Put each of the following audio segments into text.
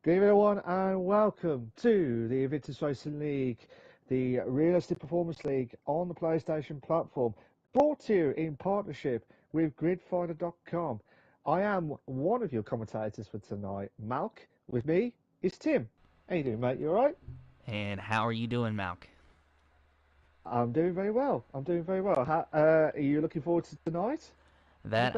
Good evening everyone and welcome to the Invictus Racing League, the realistic performance league on the PlayStation platform, brought to you in partnership with gridfinder.com. I am one of your commentators for tonight, Malc. With me is Tim. How you doing, mate? You alright? And how are you doing, Malc? I'm doing very well. Are you looking forward to tonight? That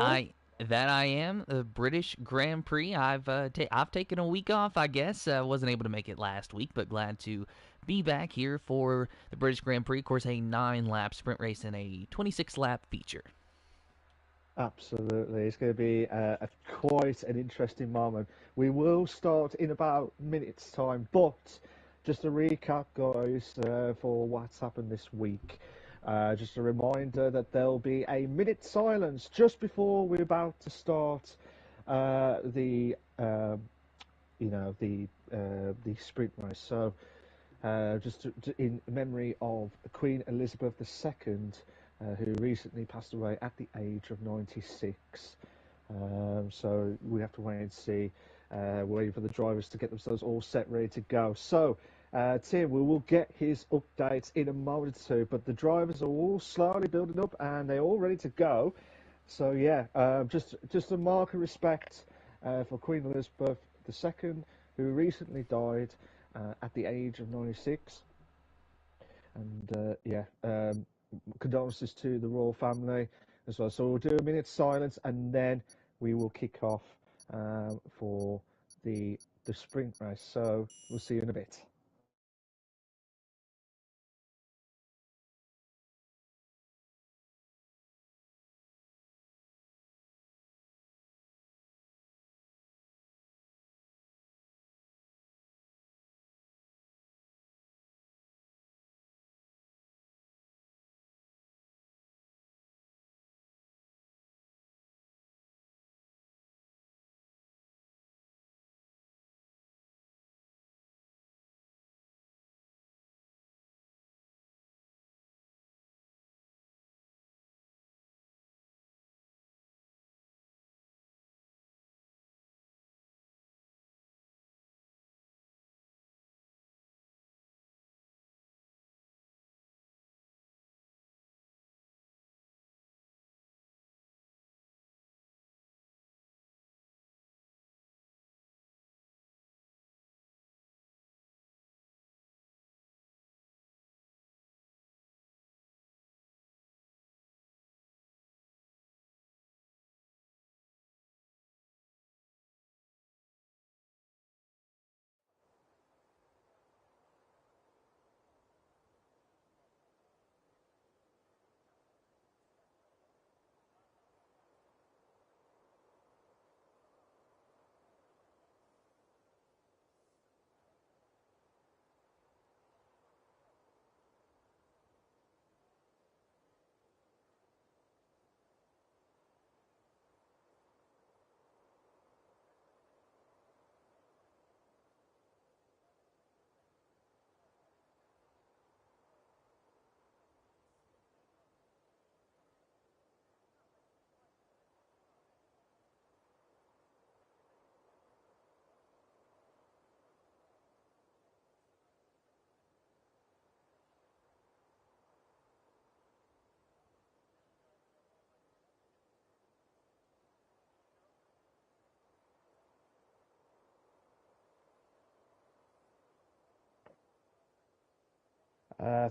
I am. The British Grand Prix. I've taken a week off. I guess wasn't able to make it last week, but glad to be back here for the British Grand Prix. Of course, a 9-lap sprint race and a 26-lap feature. Absolutely, it's going to be quite an interesting moment. We will start in about minutes' time, but just a recap, guys, for what's happened this week. Just a reminder that there'll be a minute silence just before we're about to start the sprint race. So, in memory of Queen Elizabeth II, who recently passed away at the age of 96. So we have to wait and see, waiting for the drivers to get themselves all set, ready to go. So, Tim, we will get his updates in a moment or two, but the drivers are all slowly building up and they're all ready to go. So yeah, just a mark of respect for Queen Elizabeth II, who recently died at the age of 96. And condolences to the royal family as well. So we'll do a minute's silence and then we will kick off for the sprint race. So we'll see you in a bit.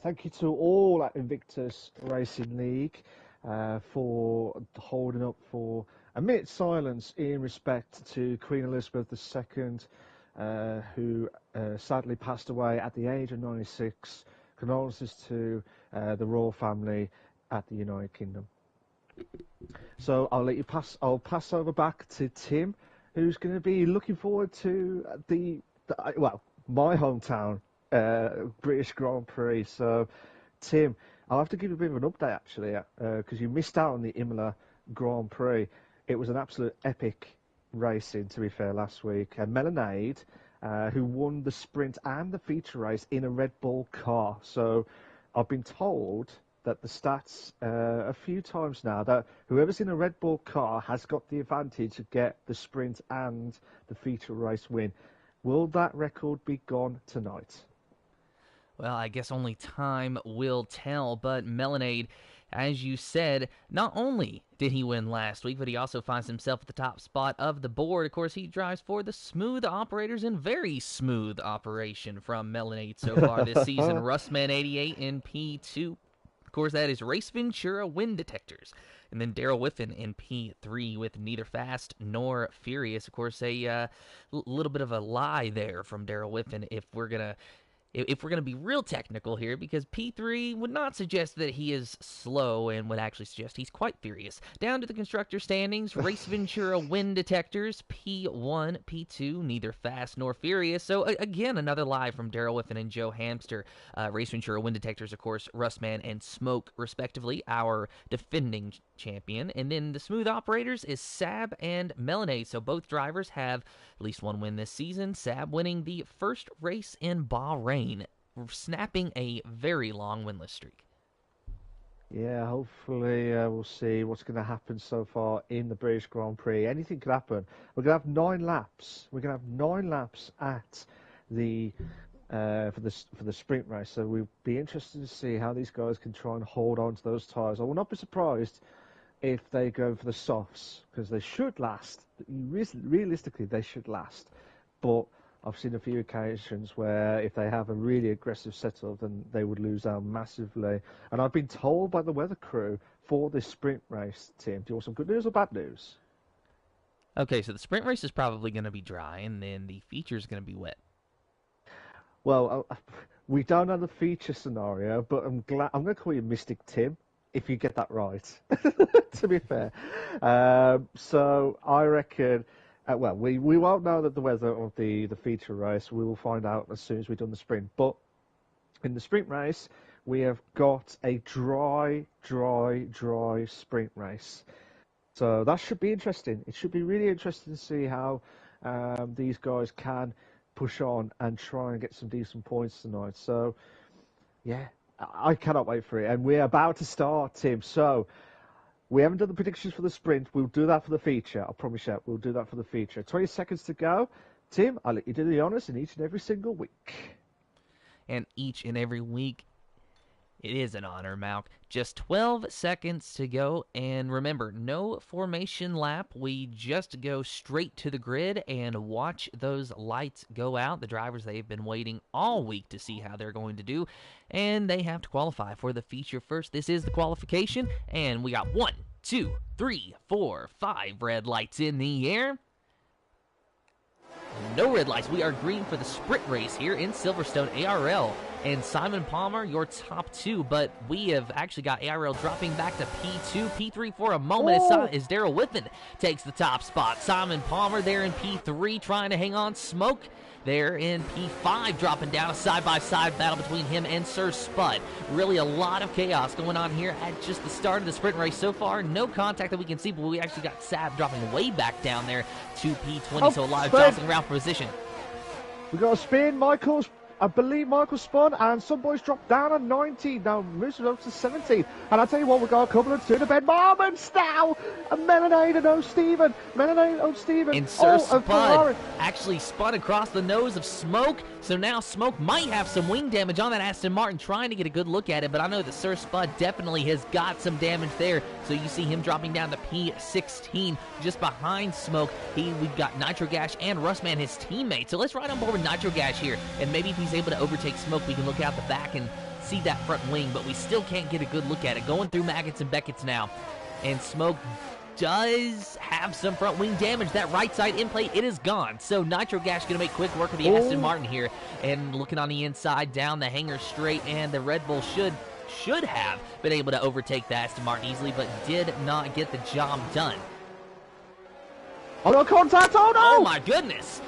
Thank you to all at Invictus Racing League for holding up for a minute's silence in respect to Queen Elizabeth II, who sadly passed away at the age of 96. Condolences to the royal family at the United Kingdom. So I'll pass over back to Tim, who's going to be looking forward to my hometown British Grand Prix. So, Tim, I'll have to give you a bit of an update actually, because you missed out on the Imola Grand Prix. It was an absolute epic racing, to be fair, last week. Melonade, who won the sprint and the feature race in a Red Bull car. So, I've been told that the stats a few times now that whoever's in a Red Bull car has got the advantage to get the sprint and the feature race win. Will that record be gone tonight? Well, I guess only time will tell, but Melanade, as you said, not only did he win last week, but he also finds himself at the top spot of the board. Of course, he drives for the smooth operators and very smooth operation from Melanade so far this season. Russman88 in P2. Of course, that is Race Ventura Wind Detectors. And then Daryl Whiffen in P3 with neither fast nor furious. Of course, a little bit of a lie there from Daryl Whiffen if we're going to be real technical here, because P3 would not suggest that he is slow and would actually suggest he's quite furious. Down to the constructor standings, Race Ventura Wind Detectors, P1, P2, neither fast nor furious. So, again, another lie from Daryl Whiffen and Joe Hamster. Race Ventura Wind Detectors, of course, Russman and Smoke, respectively, our defending champion. And then the smooth operators is Sab and Melanade. So both drivers have at least one win this season. Sab winning the first race in Bahrain, snapping a very long winless streak. Yeah, hopefully we'll see what's going to happen so far in the British Grand Prix. Anything could happen. We're going to have 9 laps. We're going to have 9 laps at the for the sprint race. So we'll be interested to see how these guys can try and hold on to those tyres. I will not be surprised if they go for the softs, because they should last. Realistically, they should last. But I've seen a few occasions where if they have a really aggressive setup, then they would lose out massively. And I've been told by the weather crew for this sprint race, Tim, do you want some good news or bad news? Okay, so the sprint race is probably going to be dry, and then the feature is going to be wet. Well, we don't know the feature scenario, but I'm going to call you Mystic Tim if you get that right, to be fair. So I reckon, well, we won't know that the weather of the feature race. We will find out as soon as we've done the sprint. But in the sprint race, we have got a dry sprint race. So that should be interesting. It should be really interesting to see how these guys can push on and try and get some decent points tonight. So, yeah, I cannot wait for it. And we're about to start, Tim. So, we haven't done the predictions for the sprint. We'll do that for the feature. I promise you, we'll do that for the feature. 20 seconds to go. Tim, I'll let you do the honours in each and every single week. And each and every week, it is an honor, Malc. Just 12 seconds to go, and remember, no formation lap. We just go straight to the grid and watch those lights go out. The drivers, they've been waiting all week to see how they're going to do, and they have to qualify for the feature first. This is the qualification, and we got 1, 2, 3, 4, 5 red lights in the air. No red lights. We are green for the sprint race here in Silverstone ARL. And Simon Palmer, your top 2, but we have actually got ARL dropping back to P2, P3 for a moment as Daryl Whiffen takes the top spot. Simon Palmer there in P3 trying to hang on. Smoke there in P5 dropping down, a side-by-side battle between him and Sir Spud. Really a lot of chaos going on here at just the start of the sprint race. So far, no contact that we can see, but we actually got Sab dropping way back down there to P20, so a lot of jostling around for position. We got a spin, I believe Michael spun, and some boys dropped down at 19. Now moves up to 17. And I tell you what, we've got a couple of two-to-bed moments now. And Melanade and O'Steven. And Sir Spud actually spun across the nose of Smoke. So now Smoke might have some wing damage on that Aston Martin, trying to get a good look at it. But I know that Sir Spud definitely has got some damage there. So you see him dropping down to P16 just behind Smoke. We've got Nitro Gash and Russman, his teammate. So let's ride on board with Nitro Gash here. And maybe if he's able to overtake Smoke, we can look out the back and see that front wing. But we still can't get a good look at it. Going through Maggots and Beckett's now. And Smoke does have some front wing damage. That right side in play, it is gone. So Nitro Gash going to make quick work of the Aston Martin here. And looking on the inside, down the hanger straight, and the Red Bull should have been able to overtake the Aston Martin easily, but did not get the job done. Oh, no contact! Oh, no! Oh, my goodness!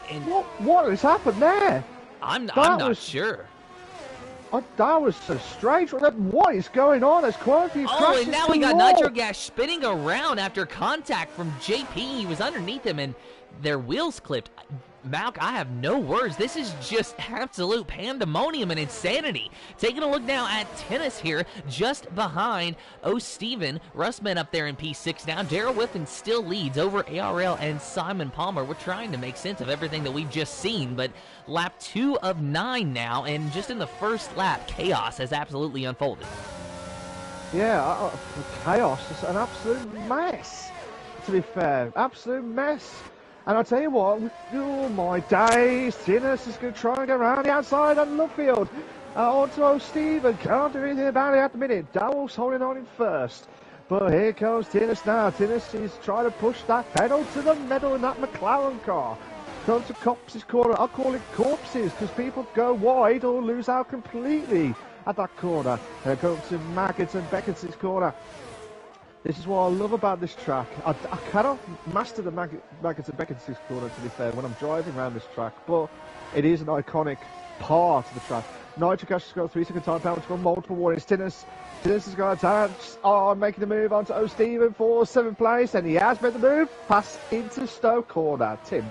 And what has happened there? I'm not sure. That was so strange. What is going on? There's quite a few crashes. And now we got Nitro Gash spinning around after contact from JP. He was underneath him, and their wheels clipped. Malc, I have no words. This is just absolute pandemonium and insanity. Taking a look now at tennis here, just behind O'Steven. Russman up there in P6 now. Daryl Whiffen still leads over ARL and Simon Palmer. We're trying to make sense of everything that we've just seen, but lap 2 of 9 now, and just in the first lap, chaos has absolutely unfolded. Yeah, chaos is an absolute mess, to be fair. Absolute mess. And I'll tell you what, oh my days, Tinnis is going to try and go around the outside on Lovefield. Onto O'Steven, can't do anything about it at the minute. Dowell's holding on in first. But here comes Tinnis now. Tinnis is trying to push that pedal to the metal in that McLaren car. Comes to Copse's corner. I'll call it corpses because people go wide or lose out completely at that corner. Here comes to Maggots and Beckett's corner. This is what I love about this track. I cannot master the Maggots and Beckett's corner, to be fair, when I'm driving around this track, but it is an iconic part of the track. Nitro Cash has got a 3-second time penalty for multiple warnings. Tinnis has got a chance. Making the move onto O'Steven for 7th place, and he has made the move. Pass into Stoke corner. Tim.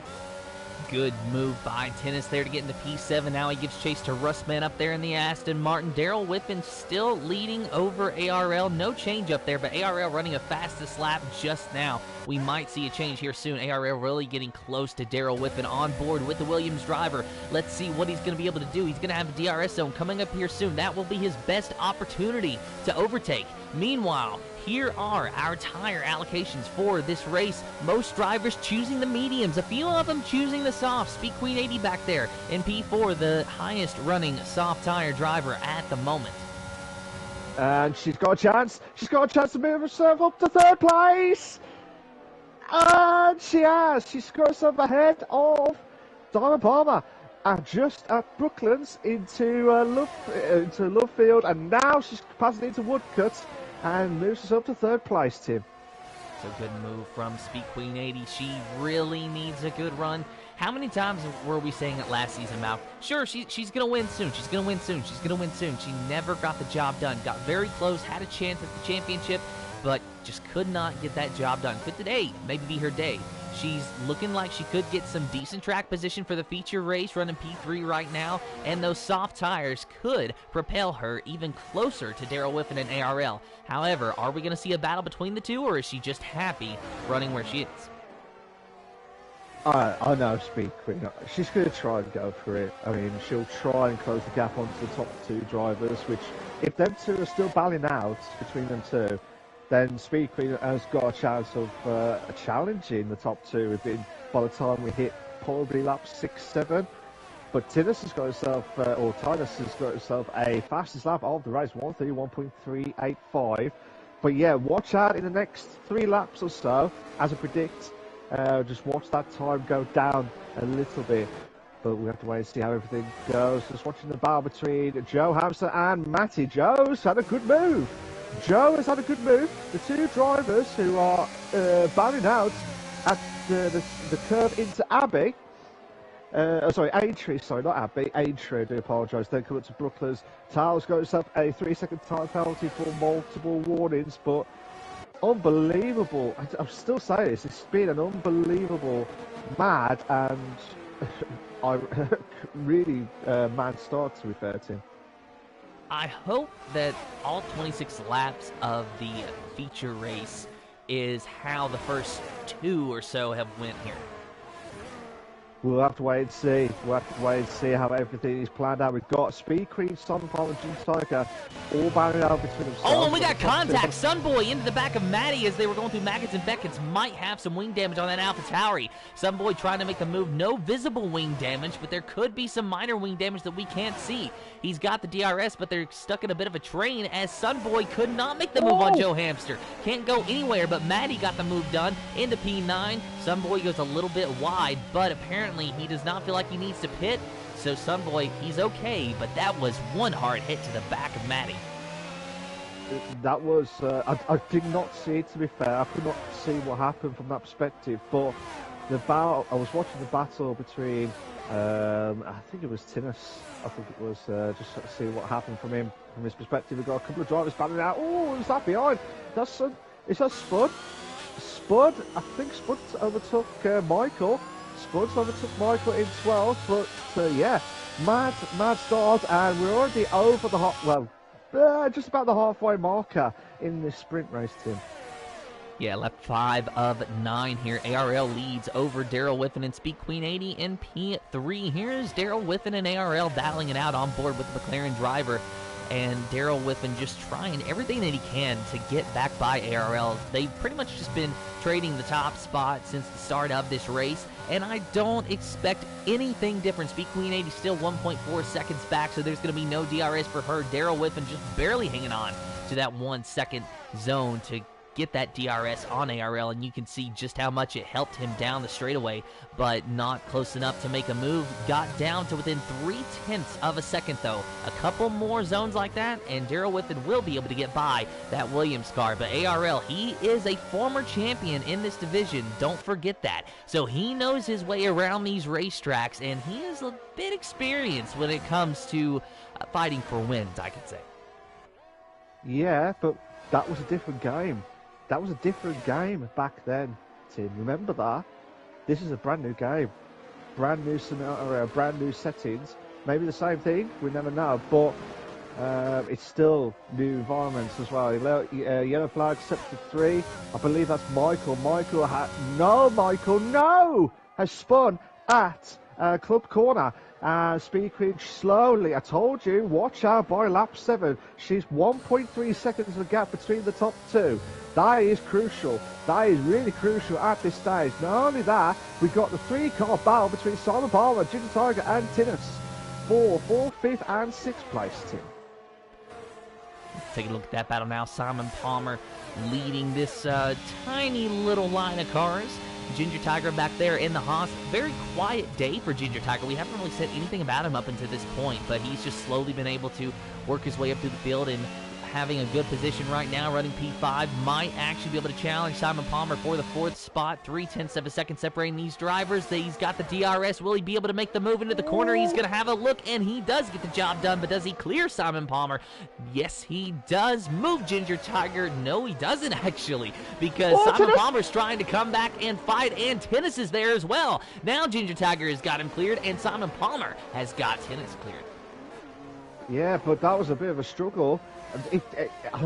Good move by Tinnis there to get into P7. Now he gives chase to Russman up there in the Aston Martin. Daryl Whiffen still leading over ARL. No change up there, but ARL running a fastest lap just now. We might see a change here soon. ARL really getting close to Daryl Whiffen on board with the Williams driver. Let's see what he's going to be able to do. He's going to have the DRS zone coming up here soon. That will be his best opportunity to overtake. Meanwhile, here are our tire allocations for this race. Most drivers choosing the mediums, a few of them choosing the softs. Speed Queen 80 back there in P4, the highest running soft tire driver at the moment. And she's got a chance. She's got a chance to move herself up to 3rd place. And she has. She's got herself ahead of Diamond Palmer. And just at Brooklands into Lovefield, and now she's passing into Woodcut and moves us up to 3rd place, Tim. It's a good move from Speed Queen 80. She really needs a good run. How many times were we saying it last season, Malc? Sure, she's going to win soon. She's going to win soon. She's going to win soon. She never got the job done. Got very close, had a chance at the championship, but just could not get that job done. Could today maybe be her day? She's looking like she could get some decent track position for the feature race, running P3 right now, and those soft tires could propel her even closer to Daryl Whiffen and ARL. However, are we going to see a battle between the two, or is she just happy running where she is? I know Speed Queen. She's going to try and go for it. I mean, she'll try and close the gap onto the top 2 drivers, which, if them two are still battling out between them two, then Speed Queen has got a chance of challenging the top 2 by the time we hit probably lap 6, 7. But Tinnis has got herself, Tinnis has got herself a fastest lap of the race, 1:31.385. But yeah, watch out in the next 3 laps or so, as I predict. Just watch that time go down a little bit. But we have to wait and see how everything goes. Just watching the battle between Joe Hamster and Matty. Joe's had a good move. Joe has had a good move. The 2 drivers who are battling out at the curve into Abbey. Aintree, not Abbey. Aintree, I do apologise. Then come up to Brooklands. Tao's got himself a 3-second time penalty for multiple warnings, but unbelievable. I'm still saying this. It's been an unbelievable, mad and really mad start, to be fair to him. I hope that all 26 laps of the feature race is how the first 2 or so have went here. We'll have to wait and see. We'll have to wait and see how everything is planned out. We've got Speed Queen, Sunpalm and June Tiger all battling out between themselves. Oh, and we got contact. Sunboy into the back of Maddie as they were going through Maggots and Beckett's. Might have some wing damage on that Alpha Tauri. Sunboy trying to make the move. No visible wing damage, but there could be some minor wing damage that we can't see. He's got the DRS, but they're stuck in a bit of a train as Sunboy could not make the move on Joe Hamster. Can't go anywhere, but Maddie got the move done into P9. Sunboy goes a little bit wide, but apparently he does not feel like he needs to pit, so Sunboy, he's okay, but that was one hard hit to the back of Matty. That was, I did not see it, to be fair. I could not see what happened from that perspective, but the battle, I was watching the battle between, I think it was Tinnis. I think it was, just to see what happened from his perspective. We've got a couple of drivers battling out. Oh, who's that behind? Is that Spud? I think Spud overtook Michael. Spuds overtook Michael in 12th, but yeah, mad start, and we're already over the just about the halfway marker in this sprint race, Tim. Yeah, lap 5 of 9 here. ARL leads over Daryl Whiffen and Speed Queen 80 in P3. Here's Daryl Whiffen and ARL battling it out on board with the McLaren driver. And Daryl Whiffen just trying everything that he can to get back by ARL. They've pretty much just been trading the top spot since the start of this race, and I don't expect anything different. Speed Queen 80 still 1.4 seconds back, so there's going to be no DRS for her. Daryl Whiffen just barely hanging on to that 1 second zone to get that DRS on ARL, and you can see just how much it helped him down the straightaway, but not close enough to make a move. Got down to within 0.3 of a second, though. A couple more zones like that, and Daryl Whiffen will be able to get by that Williams car. But ARL, he is a former champion in this division. Don't forget that. So he knows his way around these racetracks, and he is a bit experienced when it comes to fighting for wins, I could say. Yeah, but that was a different game. That was a different game back then, Tim. Remember that? This is a brand new game. Brand new scenario, brand new settings. Maybe the same thing, we never know. But it's still new environments as well. Yellow flag set to 3. I believe that's Michael. Michael has spun at Club Corner. Speed Queen slowly, I told you, watch out by lap 7. She's 1.3 seconds of the gap between the top two. That is crucial. That is really crucial at this stage. Not only that, we've got the 3-car battle between Simon Palmer, Ginger Tiger and Tinnis for 4th, 5th and 6th place, Tim. Take a look at that battle now. Simon Palmer leading this tiny little line of cars. Ginger Tiger back there in the Haas. Very quiet day for Ginger Tiger. We haven't really said anything about him up until this point, but he's just slowly been able to work his way up through the field and having a good position right now, running P5. Might actually be able to challenge Simon Palmer for the 4th spot. 0.3 of a second separating these drivers. He's got the DRS. Will he be able to make the move into the corner? He's going to have a look, and he does get the job done, but does he clear Simon Palmer? Yes, he does. Move Ginger Tiger. No, he doesn't actually, because Simon Palmer's trying to come back and fight, and Tennis is there as well. Now Ginger Tiger has got him cleared, and Simon Palmer has got Tennis cleared. Yeah, but that was a bit of a struggle. I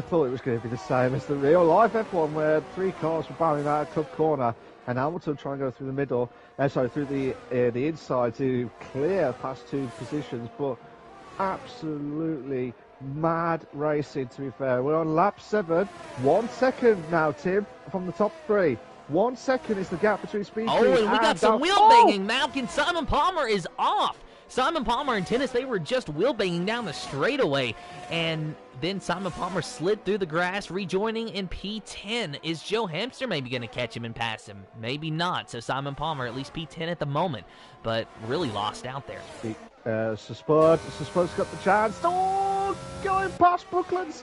thought it was going to be the same as the real life F1, where 3 cars were battling out of Club Corner, and Hamilton trying to go through the middle, through the inside to clear past 2 positions. But absolutely mad racing, to be fair. We're on lap 7, 1 second now, Tim, from the top 3. 1 second is the gap between Speed Queen and we got some wheel banging. Malc and Simon Palmer is off. Simon Palmer and Tennis, they were just wheel banging down the straightaway, and then Simon Palmer slid through the grass, rejoining in P10. Is Joe Hamster maybe going to catch him and pass him? Maybe not. So Simon Palmer at least P10 at the moment, but really lost out there. Spud's got the chance. Oh, going past Brooklands.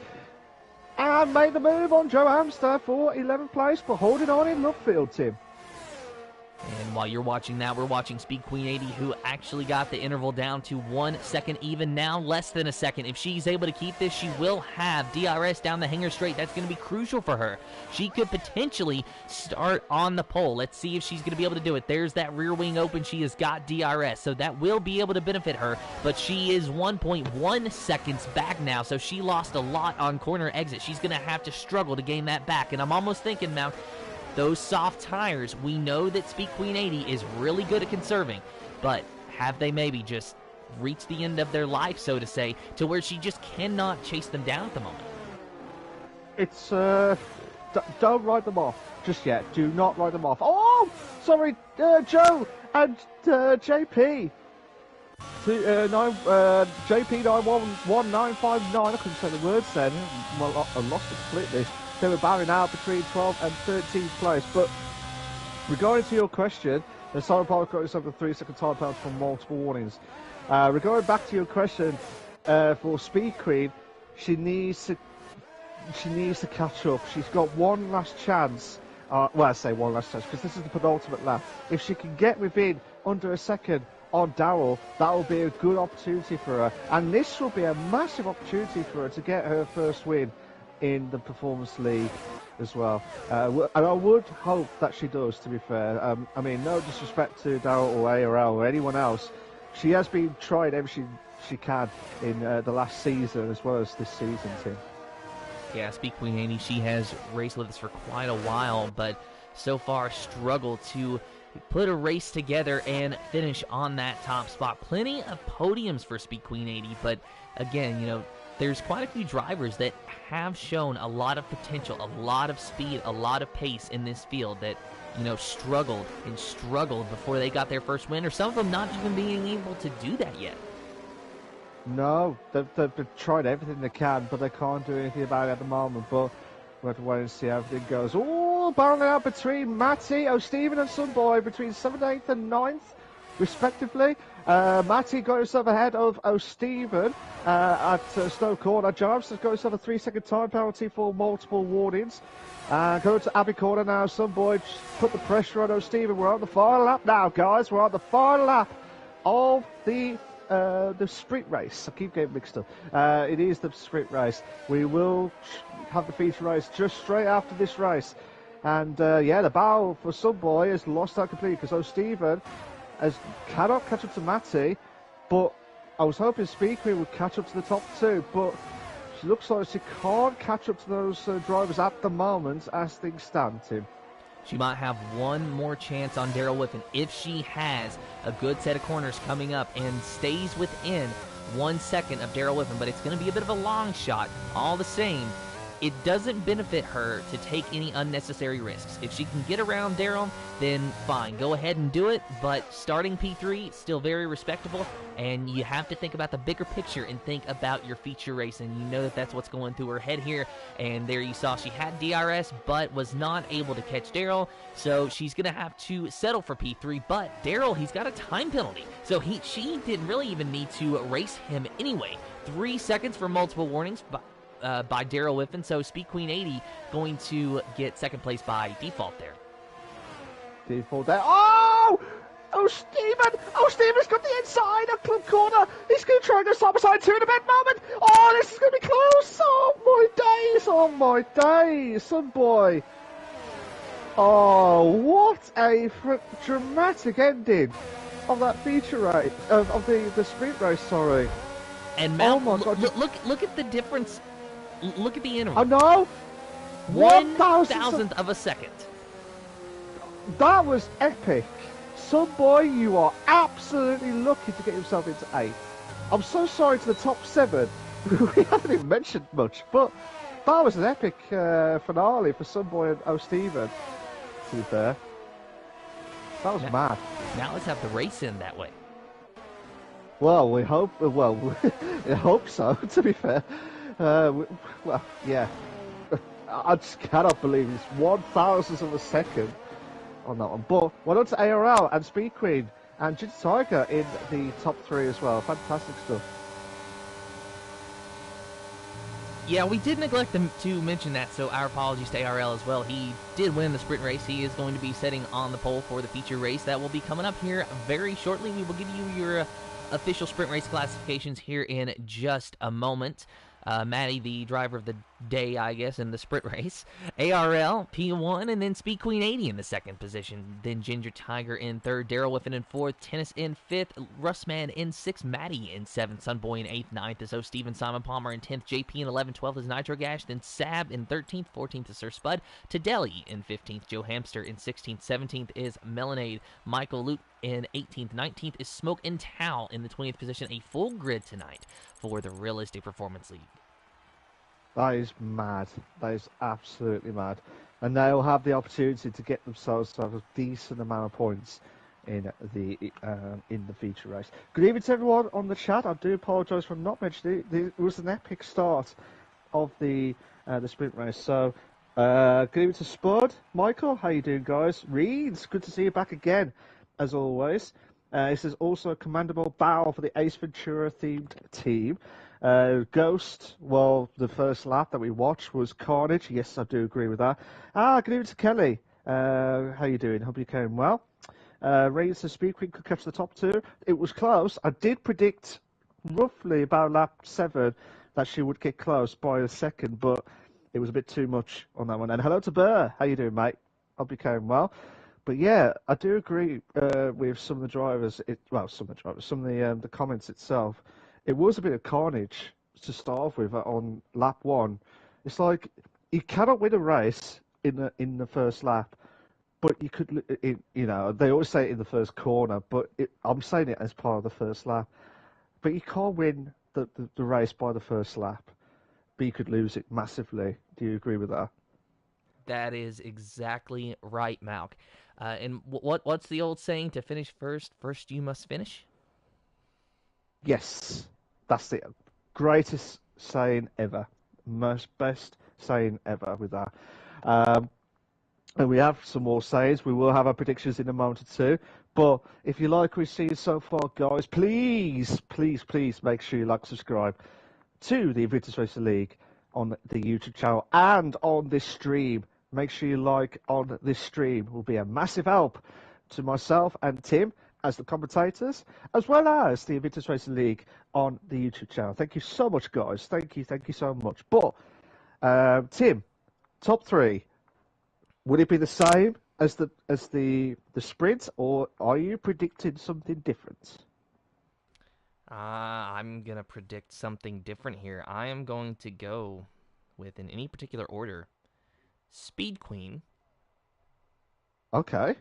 And made the move on Joe Hamster for 11th place, but holding on in Lookfield, Tim. And while you're watching that, we're watching Speed Queen 80, who actually got the interval down to 1 second even now, less than a second. If she's able to keep this, she will have DRS down the hanger straight. That's going to be crucial for her. She could potentially start on the pole. Let's see if she's going to be able to do it. There's that rear wing open. She has got DRS, so that will be able to benefit her, but she is 1.1 seconds back now, so she lost a lot on corner exit. She's going to have to struggle to gain that back, and I'm almost thinking now, those soft tires, we know that Speed Queen 80 is really good at conserving, but have they maybe just reached the end of their life, so to say, to where she just cannot chase them down at the moment? It's, don't write them off just yet. Do not write them off. Oh, sorry, Joe and JP. JP911959. I couldn't say the words then. Well, I lost it completely. They were battling out between 12th and 13th place. But regarding to your question, the Simon Palmer got himself a 3-second time penalty from multiple warnings. Regarding back to your question, for Speed Queen, she needs to catch up. She's got one last chance. Well, I say one last chance because this is the penultimate lap. If she can get within under a second on Darrell, that will be a good opportunity for her. And this will be a massive opportunity for her to get her first win in the Performance League as well. And I would hope that she does, to be fair. I mean, no disrespect to Daryl or ARL or anyone else. She has been trying everything she can in the last season as well as this season, Tim. Yeah, Speak Queen 80, she has raced with us for quite a while, but so far struggled to put a race together and finish on that top spot. Plenty of podiums for Speak Queen 80, but again, you know, there's quite a few drivers that have shown a lot of potential, a lot of speed, a lot of pace in this field that, you know, struggled before they got their first win, or some of them not even being able to do that yet. No, they've tried everything they can, but they can't do anything about it at the moment. But we'll have to wait and see how everything goes. Oh, barreling out between Matty, O'Stephen and Sunboy between 7th, 8th and 9th, respectively. Matty got himself ahead of O'Stephen at Stoke Corner. Jarvis has got himself a 3-second time penalty for multiple warnings. Go to Abbey Corner now. Sunboy put the pressure on O'Stephen. We're on the final lap now, guys. We're on the final lap of the sprint race. I keep getting mixed up. It is the sprint race. We will have the feature race just straight after this race. And yeah, the battle for Sunboy has lost out completely because O'Stephen cannot catch up to Matty, but I was hoping Speakway would catch up to the top two, but she looks like she can't catch up to those drivers at the moment as things stand, Tim. She might have one more chance on Daryl Whiffen if she has a good set of corners coming up and stays within 1 second of Daryl Whiffen, but it's going to be a bit of a long shot. All the same, it doesn't benefit her to take any unnecessary risks. If she can get around Daryl, then fine, go ahead and do it, but starting P3, still very respectable, and you have to think about the bigger picture and think about your feature race, and you know that that's what's going through her head here, and there you saw she had DRS, but was not able to catch Daryl, so she's going to have to settle for P3, but Daryl, he's got a time penalty, so she didn't really even need to race him anyway. 3 seconds for multiple warnings, by Daryl Whiffen, so Speed Queen 80 going to get second place by default there. Default there. Oh! Stephen's got the inside of Club Corner. He's going to try and go side by side two in a bad moment. Oh, this is going to be close. Oh my days, Sunboy. Oh, what a dramatic ending of that feature race, of the sprint race, sorry. And Malc, oh my God. Look at the difference. Look at the interval. I know. 1,000th of a second. That was epic. Sunboy, you are absolutely lucky to get yourself into 8th. I'm so sorry to the top 7. We haven't even mentioned much, but that was an epic finale for Sunboy and O'Stephen, to be fair. That was mad. Now let's have the race in that way. Well, we hope so, to be fair. Well, yeah. I just cannot believe it's 1,000th of a second on that one. But well done to ARL and Speed Queen and Ginger Tiger in the top 3 as well. Fantastic stuff. Yeah, we did neglect to mention that, so our apologies to ARL as well. He did win the sprint race. He is going to be setting on the pole for the feature race. That will be coming up here very shortly. We will give you your official sprint race classifications here in just a moment. Maddie, the driver of the day, I guess, in the sprint race. ARL, P1, and then Speed Queen 80 in the second position. Then Ginger Tiger in third, Daryl Whiffen in fourth, Tennis in fifth, Russman in sixth, Maddie in seventh, Sunboy in eighth, ninth is O'Stephen, Simon Palmer in 10th, JP in 11th, 12th is Nitro Gash, then Sab in 13th, 14th is Sir Spud, Tadeli in 15th, Joe Hamster in 16th, 17th is Melanade, Michael Luke in 18th, 19th is Smoke and Towel in the 20th position. A full grid tonight for the Realistic Performance League. That is mad. That is absolutely mad. And they'll have the opportunity to get themselves to have a decent amount of points in the feature race. Good evening to everyone on the chat. I do apologise for not mentioning it. It was an epic start of the sprint race. So, good evening to Spud, Michael. How you doing, guys? Reeds, good to see you back again, as always. This is also a commendable battle for the Ace Ventura themed team. Ghost, well, the first lap that we watched was Carnage. Yes, I do agree with that. Good evening to Kelly. How you doing? Hope you're going well. Reigns and Speed Queen could catch the top 2. It was close. I did predict roughly about lap 7 that she would get close by a second, but It was a bit too much on that one. And hello to Burr. How you doing, mate? Hope you came well. But yeah, I do agree with some of the drivers. Some of the comments itself. It was a bit of carnage to start off with on lap one. It's like you cannot win a race in the first lap, but you could. They always say it in the first corner, but I'm saying it as part of the first lap. But you can't win the race by the first lap, but you could lose it massively. Do you agree with that? That is exactly right, Malc. And what's the old saying? To finish first you must finish? Yes, that's the greatest saying ever. Best saying ever with that. And we have some more sayings. We will have our predictions in a moment or two. But if you like what we've seen so far, guys, please make sure you like, subscribe to the Invictus Racing League on the YouTube channel and on this stream. Make sure you like on this stream. It will be a massive help to myself and Tim as the commentators, as well as the Invictus Racing League on the YouTube channel. Thank you so much, guys. Thank you so much. But, Tim, top three, would it be the same as the sprint, or are you predicting something different? I'm going to predict something different here. I am going to go with, in any particular order, Speed Queen. Okay.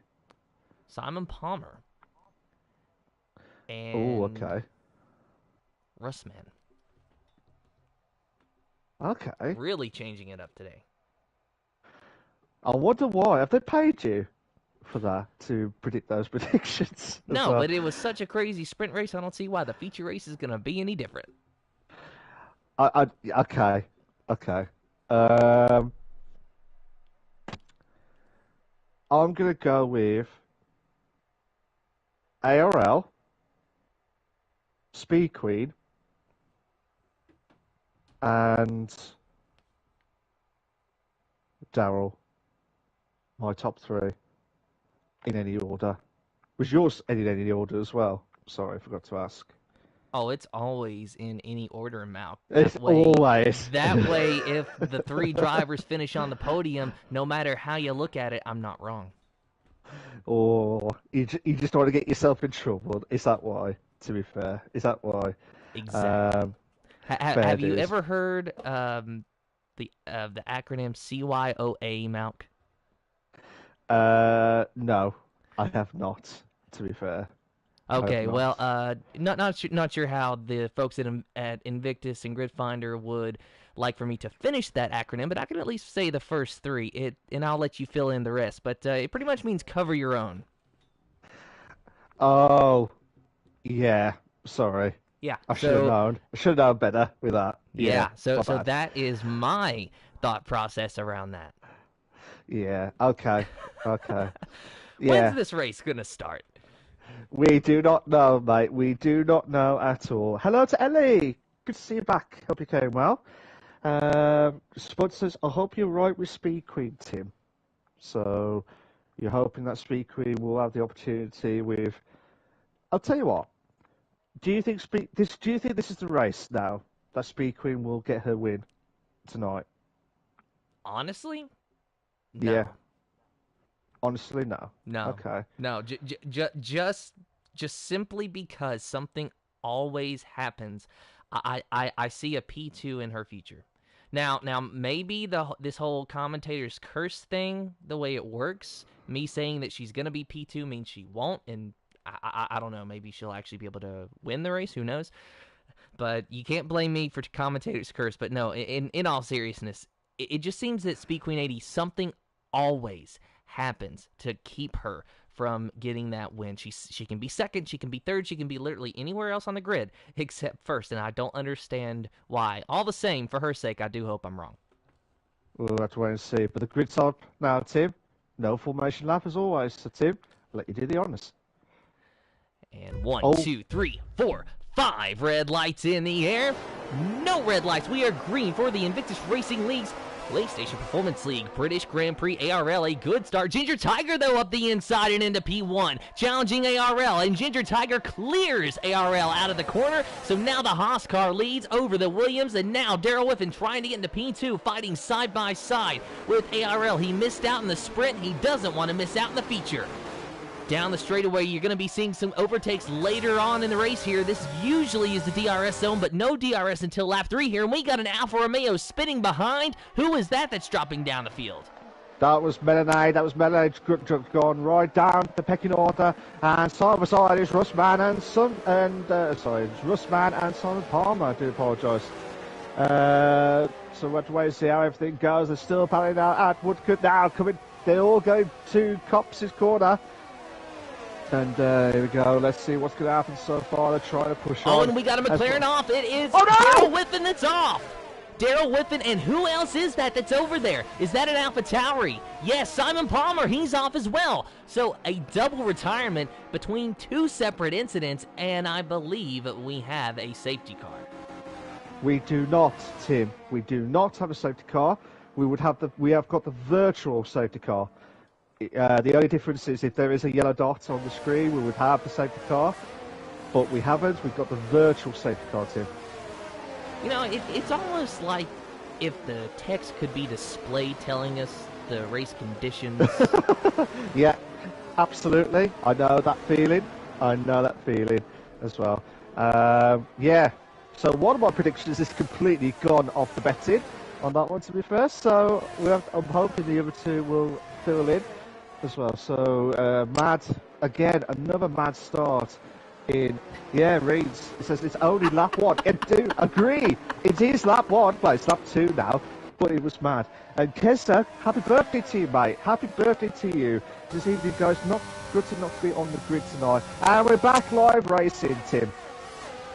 Simon Palmer. And Oh, okay. Russman. Okay. Really changing it up today. I wonder why. Have they paid you for that to predict those predictions? No, but it was such a crazy sprint race. I don't see why the feature race is going to be any different. Okay. I'm going to go with IRL, Speed Queen, and Daryl. My top three in any order. Was yours in any order as well? Sorry, I forgot to ask. Oh, it's always in any order, Malc. It's always. That way, if the three drivers finish on the podium, no matter how you look at it, I'm not wrong. Or you just want to get yourself in trouble. Is that why, to be fair? Is that why? Exactly. Have you ever heard the acronym CYOA, Malc? No, I have not, to be fair. Okay, well, not sure how the folks at Invictus and GridFinder would like for me to finish that acronym, but I can at least say the first three, and I'll let you fill in the rest. But it pretty much means cover your own. Oh, yeah. Sorry. Yeah. I should have known. I should have known better with that. Yeah. So that is my thought process around that. Yeah. Okay. Yeah. When's this race gonna start? We do not know, mate. We do not know at all. Hello to Ellie. Good to see you back. Hope you came well. Spud says, I hope you're right with Speed Queen, Tim. So you're hoping that Speed Queen will have the opportunity with... I'll tell you what. Do you think this is the race now that Speed Queen will get her win tonight? Honestly, no. Yeah. Honestly, no. No. Okay. No. Just simply because something always happens. I see a P2 in her future. Now maybe this whole commentator's curse thing, the way it works, me saying that she's gonna be P2 means she won't, and I don't know. Maybe she'll actually be able to win the race. Who knows? But you can't blame me for commentator's curse. But no, in all seriousness, it just seems that Speed Queen 80 something always happens to keep her from getting that win. She can be second, she can be third, she can be literally anywhere else on the grid except first, and I don't understand why. All the same, for her sake, I do hope I'm wrong. We'll have to wait and see. But the grid's up now, Tim. No formation lap as always. So, Tim, I'll let you do the honours. And 1, 2, 3, 4, 5 red lights in the air. No red lights. We are green for the Invictus Racing League's PlayStation Performance League, British Grand Prix, ARL, a good start. Ginger Tiger, though, up the inside and into P1, challenging ARL, and Ginger Tiger clears ARL out of the corner, so now the Haas car leads over the Williams, and now Daryl Whiffen trying to get into P2, fighting side by side with ARL. He missed out in the sprint. He doesn't want to miss out in the feature. Down the straightaway, you're going to be seeing some overtakes later on in the race here. This usually is the DRS zone, but no DRS until lap 3 here, and we got an Alfa Romeo spinning behind. Who is that that's dropping down the field? That was Melanade. That was Melanade gone right down the pecking order, and side by side is Russman and Russman and Simon Palmer. I do apologise. So we'll have to wait and see how everything goes. They're still battling out at Woodcote now. They all go to Copps' corner. And here we go. Let's see what's going to happen so far. They're trying to push on. Oh, and we got a McLaren off. It is Daryl Whiffen that's off. Daryl Whiffen, and who else is that that's over there? Is that an Alpha Tauri? Yes, Simon Palmer, he's off as well. So a double retirement between two separate incidents, and I believe we have a safety car. We do not, Tim. We do not have a safety car. We have got the virtual safety car. The only difference is if there is a yellow dot on the screen, we would have the safety car, but we haven't. We've got the virtual safety car, Tim. You know, it's almost like if the text could be displayed telling us the race conditions. Yeah, absolutely. I know that feeling. As well. Yeah. So one of my predictions is completely gone off the betting on that one, to be fair. So I'm hoping the other two will fill in as well. So another mad start in Reeds. It says it's only lap 1. I do agree, it is lap 1, but it's lap 2 now, but it was mad. And Kesa, happy birthday to you, mate. Happy birthday to you this evening, guys. Not good to not be on the grid tonight, and we're back live racing, Tim.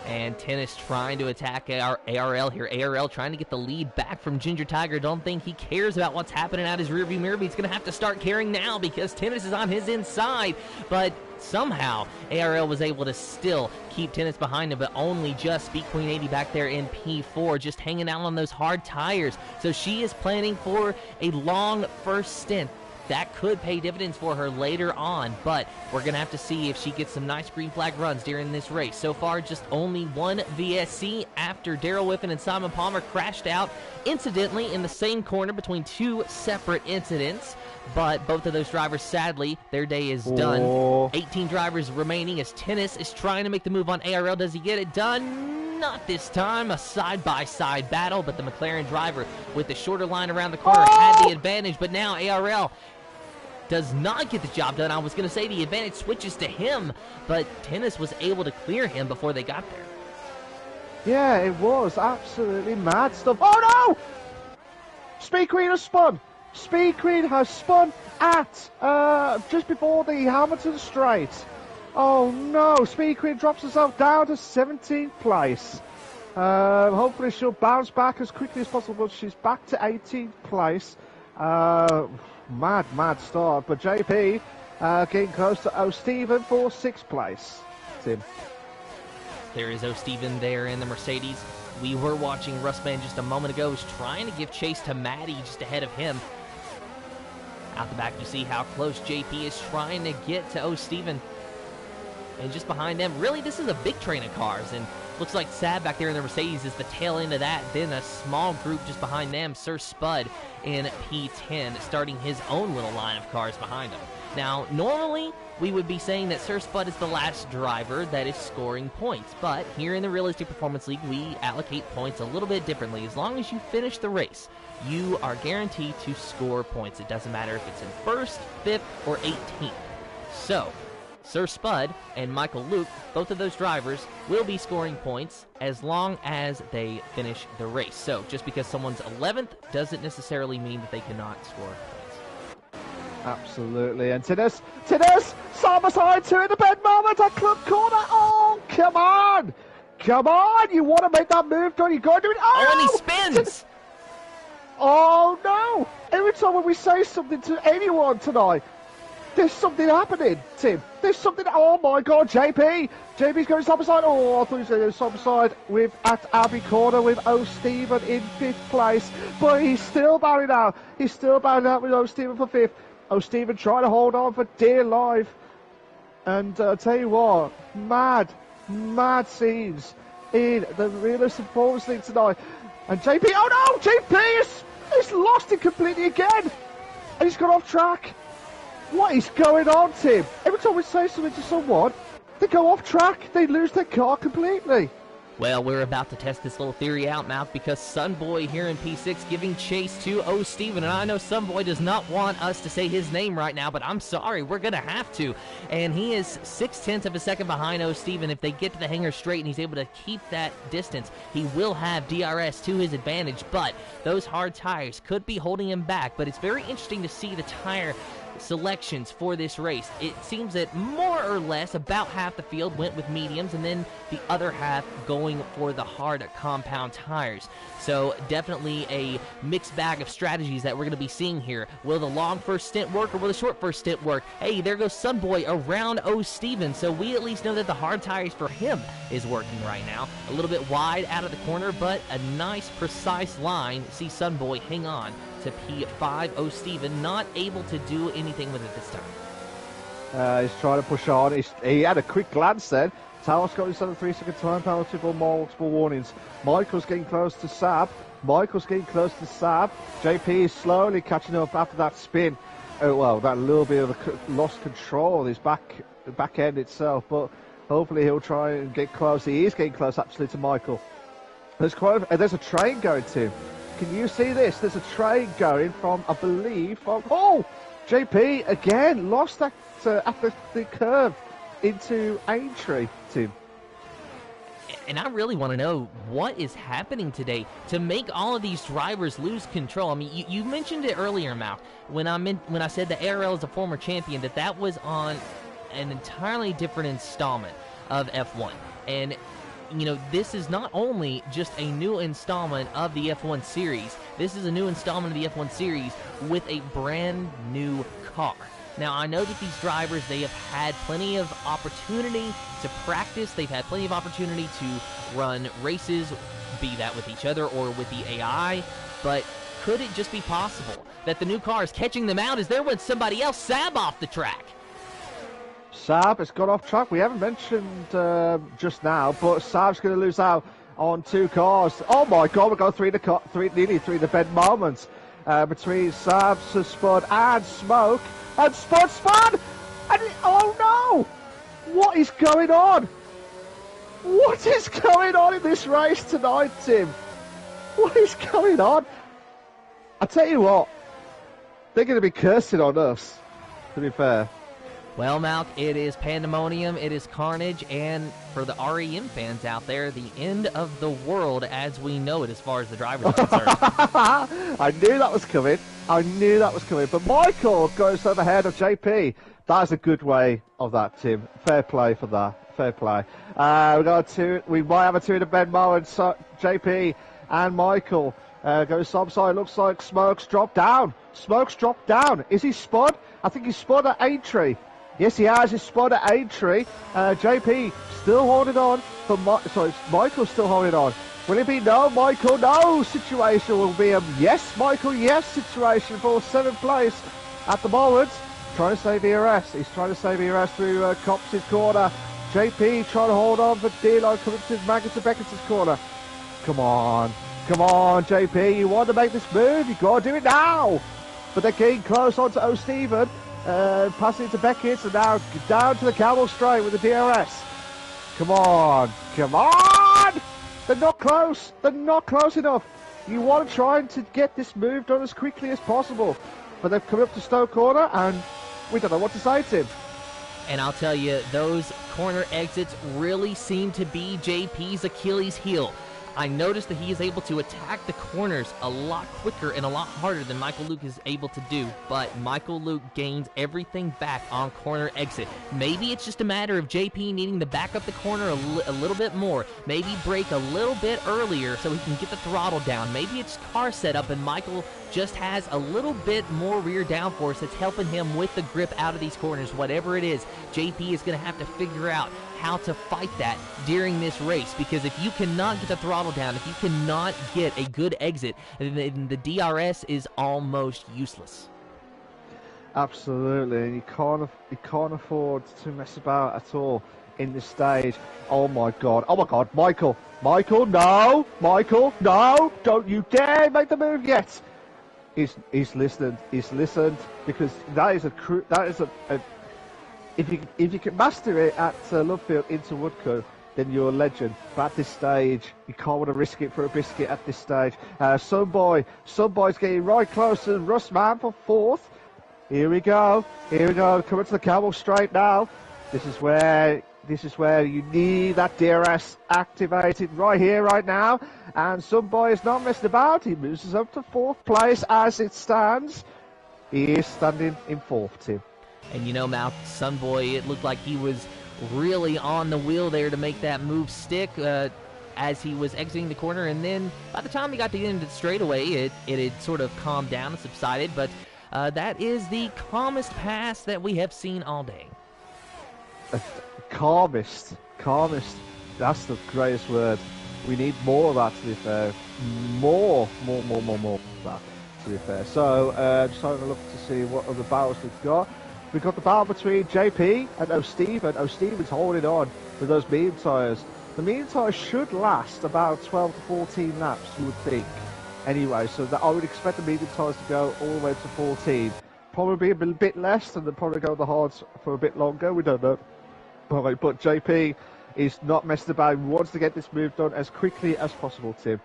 And Tennis trying to attack ARL here. ARL trying to get the lead back from Ginger Tiger. Don't think he cares about what's happening out his rearview mirror, but he's going to have to start caring now because Tennis is on his inside. But somehow ARL was able to still keep Tennis behind him, but only just Speed Queen 80 back there in P4, just hanging out on those hard tires. So she is planning for a long first stint. That could pay dividends for her later on, but we're going to have to see if she gets some nice green flag runs during this race. So far, just only one VSC after Daryl Whiffen and Simon Palmer crashed out, incidentally, in the same corner between two separate incidents. But both of those drivers, sadly, their day is done. 18 drivers remaining as Tennis is trying to make the move on ARL. Does he get it done? Not this time. A side-by-side battle, but the McLaren driver with the shorter line around the corner had the advantage. But now ARL does not get the job done. I was going to say the advantage switches to him, but Tennis was able to clear him before they got there. Yeah, it was absolutely mad stuff. Oh no! Speed Queen has spun. Speed Queen has spun at just before the Hamilton straight. Oh no! Speed Queen drops herself down to 17th place. Hopefully she'll bounce back as quickly as possible. She's back to 18th place. Mad start, but JP getting close to O'Steven for 6th place. Tim. There is O'Steven there in the Mercedes. We were watching Russman just a moment ago. Was trying to give chase to Maddie just ahead of him. Out the back, you see how close JP is trying to get to O'Steven. And just behind them, really, this is a big train of cars. And looks like Sab back there in the Mercedes is the tail end of that. Then a small group just behind them, Sir Spud in P10, starting his own little line of cars behind him. Now, normally, we would be saying that Sir Spud is the last driver that is scoring points. But here in the Realistic Performance League, we allocate points a little bit differently. As long as you finish the race, you are guaranteed to score points. It doesn't matter if it's in 1st, 5th, or 18th. So, Sir Spud and Michael Luke, both of those drivers, will be scoring points as long as they finish the race. So, just because someone's 11th doesn't necessarily mean that they cannot score points. Absolutely. And Tennis, side by side, two in the bed moment at Club Corner. Oh, come on! Come on! You want to make that move, don't you? Go do it. Oh, and he spins! Oh, no! Every time when we say something to anyone tonight, There's something happening, Tim. There's something. Oh my God, JP. JP's going side by side. Oh, I thought he was going to go side by side with at Abbey Corner with O'Stephen in 5th place. But he's still bowing out. He's still bowing out with O'Stephen for 5th. O'Stephen trying to hold on for dear life. And I'll tell you what, mad scenes in the Realistic Performance League tonight. And JP, oh no, JP is lost it completely again. And he's gone off track. What is going on, Tim? Every time we say something to someone, they go off track. They lose their car completely. Well, we're about to test this little theory out, Malc, because Sunboy here in P6 giving chase to O'Stephen. And I know Sunboy does not want us to say his name right now, but I'm sorry, we're going to have to. And he is 0.6 of a second behind O'Stephen. If they get to the hangar straight and he's able to keep that distance, he will have DRS to his advantage. But those hard tires could be holding him back. But it's very interesting to see the tire selections for this race. It seems that more or less about half the field went with mediums and then the other half going for the hard compound tires. So definitely a mixed bag of strategies that we're going to be seeing here. Will the long first stint work or will the short first stint work? Hey, there goes Sunboy around O'Stephen, so we at least know that the hard tires for him is working right now. A little bit wide out of the corner, but a nice precise line. See Sunboy hang on to P5. O'Stephen not able to do anything with it this time. He's trying to push on. He had a quick glance then. Talos got himself a 3-second time penalty for multiple warnings. Michael's getting close to Sab. JP is slowly catching up after that spin. Oh, well, that little bit of lost control of his back end itself, but hopefully he'll try and get close. He is getting close actually to Michael. There's a train going to. Can you see this? There's a train going from, I believe, JP again lost that after the curve into Aintree, Tim. And I really want to know what is happening today to make all of these drivers lose control. I mean, you mentioned it earlier, Malc, when I said the IRL is a former champion, that was on an entirely different installment of F1. And you know, this is not only just a new installment of the F1 series, this is a new installment of the F1 series with a brand new car. Now, I know that these drivers, they have had plenty of opportunity to practice, they've had plenty of opportunity to run races, be that with each other or with the AI, but could it just be possible that the new car is catching them out as they're with somebody else, Sab, off the track? Sab has got off track. We haven't mentioned just now, but Sab's going to lose out on 2 cars. Oh my God, we've got nearly three defend moments between Sab, Spud, and Smoke. And Spud! And oh no! What is going on? What is going on in this race tonight, Tim? What is going on? I tell you what, they're going to be cursing on us, to be fair. Well, Malc, it is pandemonium, it is carnage, and for the REM fans out there, the end of the world as we know it as far as the drivers are concerned. I knew that was coming. But Michael goes ahead of JP. That is a good way of that, Tim. Fair play for that. Fair play. We might have a 2 to bend moment. So JP and Michael go side. Looks like Smoke's dropped down. Is he Spud? I think he's Spud at Aintree. Yes, he has his spot at Aintree. JP still holding on. Michael's still holding on. Will it be no, Michael, no situation? Will be a yes, Michael, yes situation for 7th place at the moment. Trying to save ERS. He's trying to save ERS through Cops' corner. JP trying to hold on for D-Line coming to Maggots and Beckett's corner. Come on, JP. You want to make this move? You've got to do it now. But they're getting close onto O'Stephen. Passing it to Beckett, and now down to the Camel straight with the DRS. Come on! They're not close enough. You want to try to get this move done as quickly as possible. But they've come up to Stoke Corner, and we don't know what to say to him. And I'll tell you, those corner exits really seem to be JP's Achilles heel. I noticed that he is able to attack the corners a lot quicker and a lot harder than Michael Luke is able to do, but Michael Luke gains everything back on corner exit. Maybe it's just a matter of JP needing to back up the corner a little bit more, maybe brake a little bit earlier so he can get the throttle down. Maybe it's car setup and Michael just has a little bit more rear downforce that's helping him with the grip out of these corners. Whatever it is, JP is going to have to figure out how to fight that during this race, because if you cannot get the throttle down, if you cannot get a good exit, then the DRS is almost useless. Absolutely, and you can't afford to mess about at all in this stage. Oh my god, Michael, no, don't you dare make the move yet. He's listened, because that is a if you can master it at Lovefield into Woodcote, then you're a legend. But at this stage, you can't want to risk it for a biscuit at this stage. Sunboy's getting right close to Rustman for fourth. Here we go, coming to the Camel Straight now. This is where you need that DRS activated right here, right now. And Sunboy is not messing about. He moves us up to fourth place as it stands. He is standing in fourth, Tim. And you know, Malc, Sunboy, it looked like he was really on the wheel there to make that move stick as he was exiting the corner. And then by the time he got to the end of the straightaway, it had sort of calmed down and subsided. But that is the calmest pass that we have seen all day. Calmest. That's the greatest word. We need more of that, to be fair. More of that, to be fair. So, just having a look to see what other battles we've got. We've got the battle between JP and O'Steven. O'Steven's holding on with those medium tyres. The medium tyres should last about 12 to 14 laps, you would think. Anyway, so that I would expect the medium tyres to go all the way to 14. Probably a bit less, and they'll probably go the hards for a bit longer. We don't know. But JP is not messing about. He wants to get this move done as quickly as possible, Tim.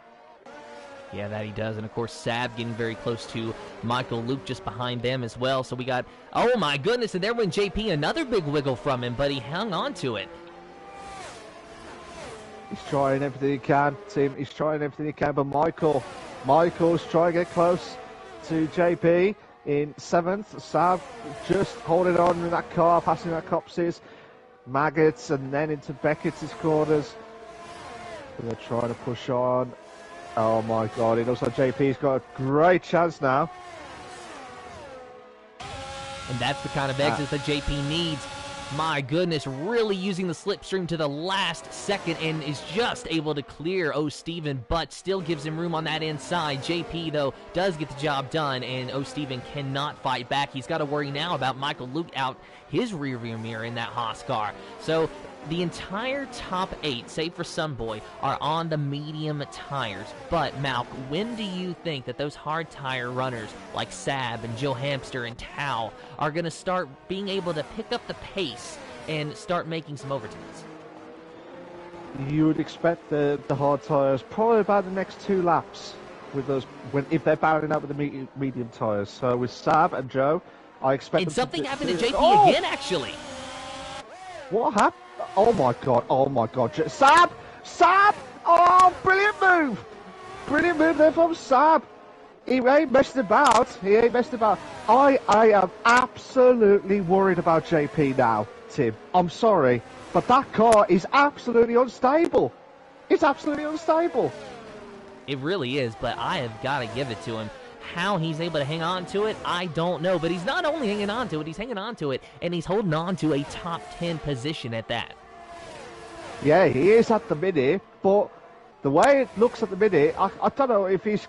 Yeah, that he does. And, of course, Sab getting very close to Michael Luke just behind them as well. So we got, oh, my goodness, and there went JP, another big wiggle from him, but he hung on to it. He's trying everything he can, Tim. He's trying everything he can. But Michael's trying to get close to JP in 7th. Sab just holding on with that car, passing that Copses. Maggots, and then into Beckett's corners. They're trying to push on. Oh my god, it looks like JP's got a great chance now. And that's the kind of exit that JP needs. My goodness, really using the slipstream to the last second and is just able to clear O'Steven, but still gives him room on that inside. JP, though, does get the job done, and O'Steven cannot fight back. He's got to worry now about Michael Luke out his rearview mirror in that Haas car. So the entire top 8, save for Sunboy, are on the medium tires. But, Malc, when do you think that those hard tire runners like Sab and Joe Hamster and Tao are going to start being able to pick up the pace and start making some overtakes? You would expect the hard tires probably about the next 2 laps with those if they're battling up with the medium tires. So with Sab and Joe, I expect. And something happened to JP again, actually. What happened? Oh my god, Sab! Oh, brilliant move there from Sab. He ain't messed about. I am absolutely worried about JP now, Tim. I'm sorry, but that car is absolutely unstable. It's absolutely unstable. It really is, but I have got to give it to him. How he's able to hang on to it, I don't know. But he's not only hanging on to it, he's hanging on to it, and he's holding on to a top 10 position at that. Yeah, he is at the minute, but the way it looks at the minute, I don't know if he's...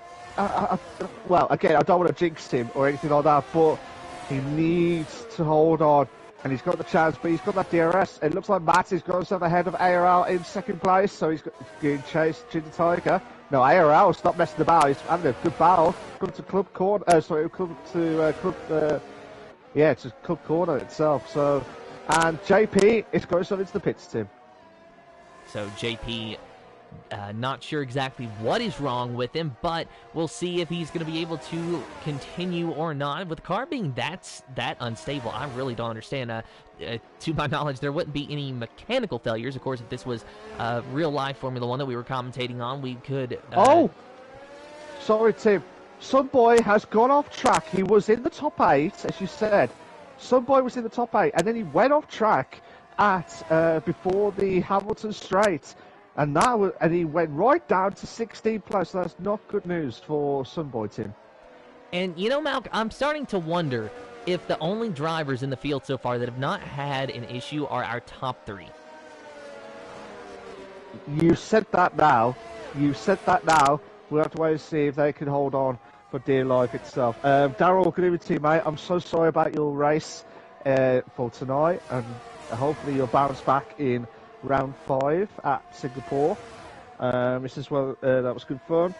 well, again, I don't want to jinx him or anything like that, but he needs to hold on. And he's got the chance, but he's got that DRS. It looks like Matt has got himself ahead of ARL in 2nd place, so he's getting chased to the Tiger. No, ARL, stop messing about. He's having a good battle. Come to Club Corner. It's Club Corner itself. So, and JP is going straight into the pits, Tim. So JP Not sure exactly what is wrong with him, but we'll see if he's going to be able to continue or not. With the car being that unstable, I really don't understand. To my knowledge, there wouldn't be any mechanical failures. Of course, if this was real-life Formula 1 that we were commentating on, we could... Oh! Sorry, Tim. Some boy has gone off track. He was in the top 8, as you said. Some boy was in the top 8, and then he went off track at before the Hamilton straight. And he went right down to 16 plus. So that's not good news for Sunboy, Tim. And you know, Malc, I'm starting to wonder if the only drivers in the field so far that have not had an issue are our top 3. You said that now. We'll have to wait and see if they can hold on for dear life itself. Daryl, good evening to you, mate. I'm so sorry about your race for tonight, and hopefully you'll bounce back in round 5 at Singapore. This is that was good fun.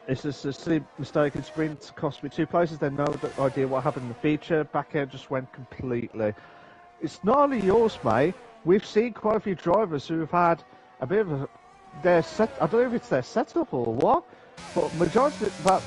It's just a silly mistake in sprint, cost me 2 places. Then no idea what happened in the feature. Back end just went completely. It's not only yours, mate. We've seen quite a few drivers who have had a bit of I don't know if it's their setup or what, but about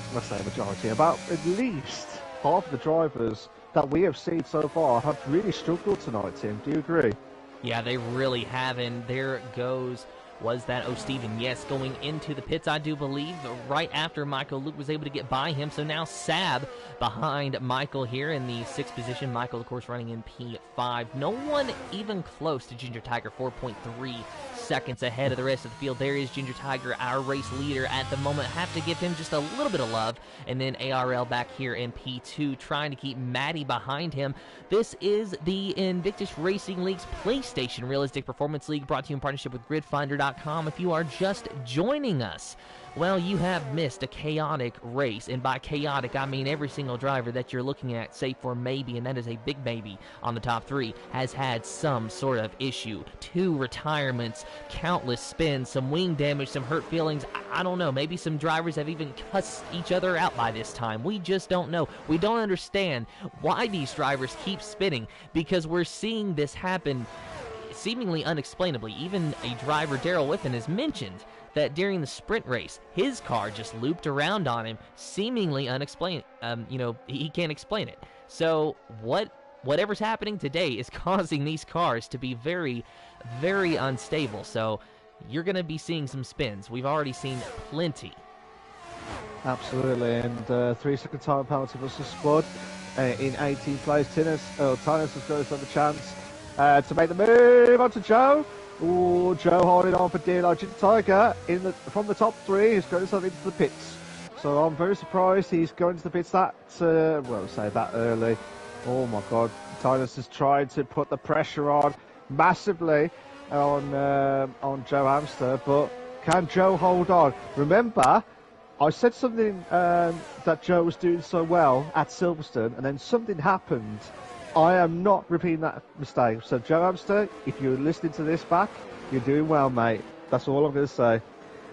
at least half of the drivers that we have seen so far have really struggled tonight, Tim. Do you agree? Yeah, they really have, and there goes, was that O'Steven? Yes, going into the pits, I do believe, right after Michael. Luke was able to get by him, so now Sab behind Michael here in the 6th position. Michael, of course, running in P5. No one even close to Ginger Tiger, 4.3 seconds ahead of the rest of the field. There is Ginger Tiger, our race leader at the moment. Have to give him just a little bit of love. And then ARL back here in P2, trying to keep Maddie behind him. This is the Invictus Racing League's PlayStation Realistic Performance League, brought to you in partnership with GridFinder.com. If you are just joining us, well, you have missed a chaotic race, and by chaotic, I mean every single driver that you're looking at, save for maybe, and that is a big maybe, on the top 3, has had some sort of issue. 2 retirements, countless spins, some wing damage, some hurt feelings. I don't know, maybe some drivers have even cussed each other out by this time. We just don't know. We don't understand why these drivers keep spinning, because we're seeing this happen seemingly unexplainably. Even a driver, Daryl Whiffen, has mentioned that during the sprint race, his car just looped around on him, seemingly unexplained. He can't explain it. So whatever's happening today is causing these cars to be very, very unstable. So you're going to be seeing some spins. We've already seen plenty. Absolutely, and 3-second time penalty was the squad in 18th place. Tinus has got the chance to make the move onto Joe. Ooh, Joe holding on for dear life. Ginger Tiger from the top 3. He's going into the pits. So I'm very surprised he's going to the pits that early. Oh my God, Tinus has tried to put the pressure on massively on Joe Hamster, but can Joe hold on? Remember, I said something that Joe was doing so well at Silverstone, and then something happened. I am not repeating that mistake. So, Joe Hamster, if you're listening to this back, you're doing well, mate. That's all I'm going to say.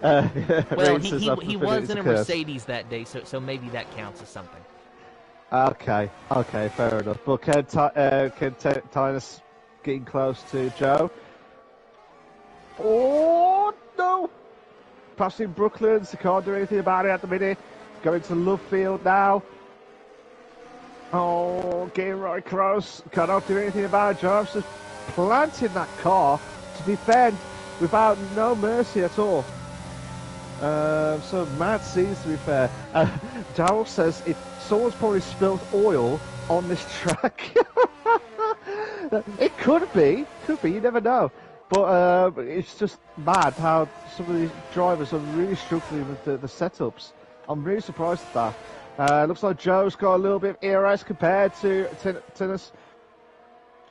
Well, he was in a Mercedes that day, so maybe that counts as something. Okay, fair enough. But can Tinus getting close to Joe? Oh, no! Passing Brooklands, can't do anything about it at the minute. Going to Love Field now. Oh, getting right close. Cannot do anything about it. Joe Hamster's planting that car to defend without no mercy at all. So mad scenes, to be fair. Daryl says someone's probably spilled oil on this track. It could be, you never know. But it's just mad how some of these drivers are really struggling with the setups. I'm really surprised at that. Looks like Joe's got a little bit of ERS compared to Tinus.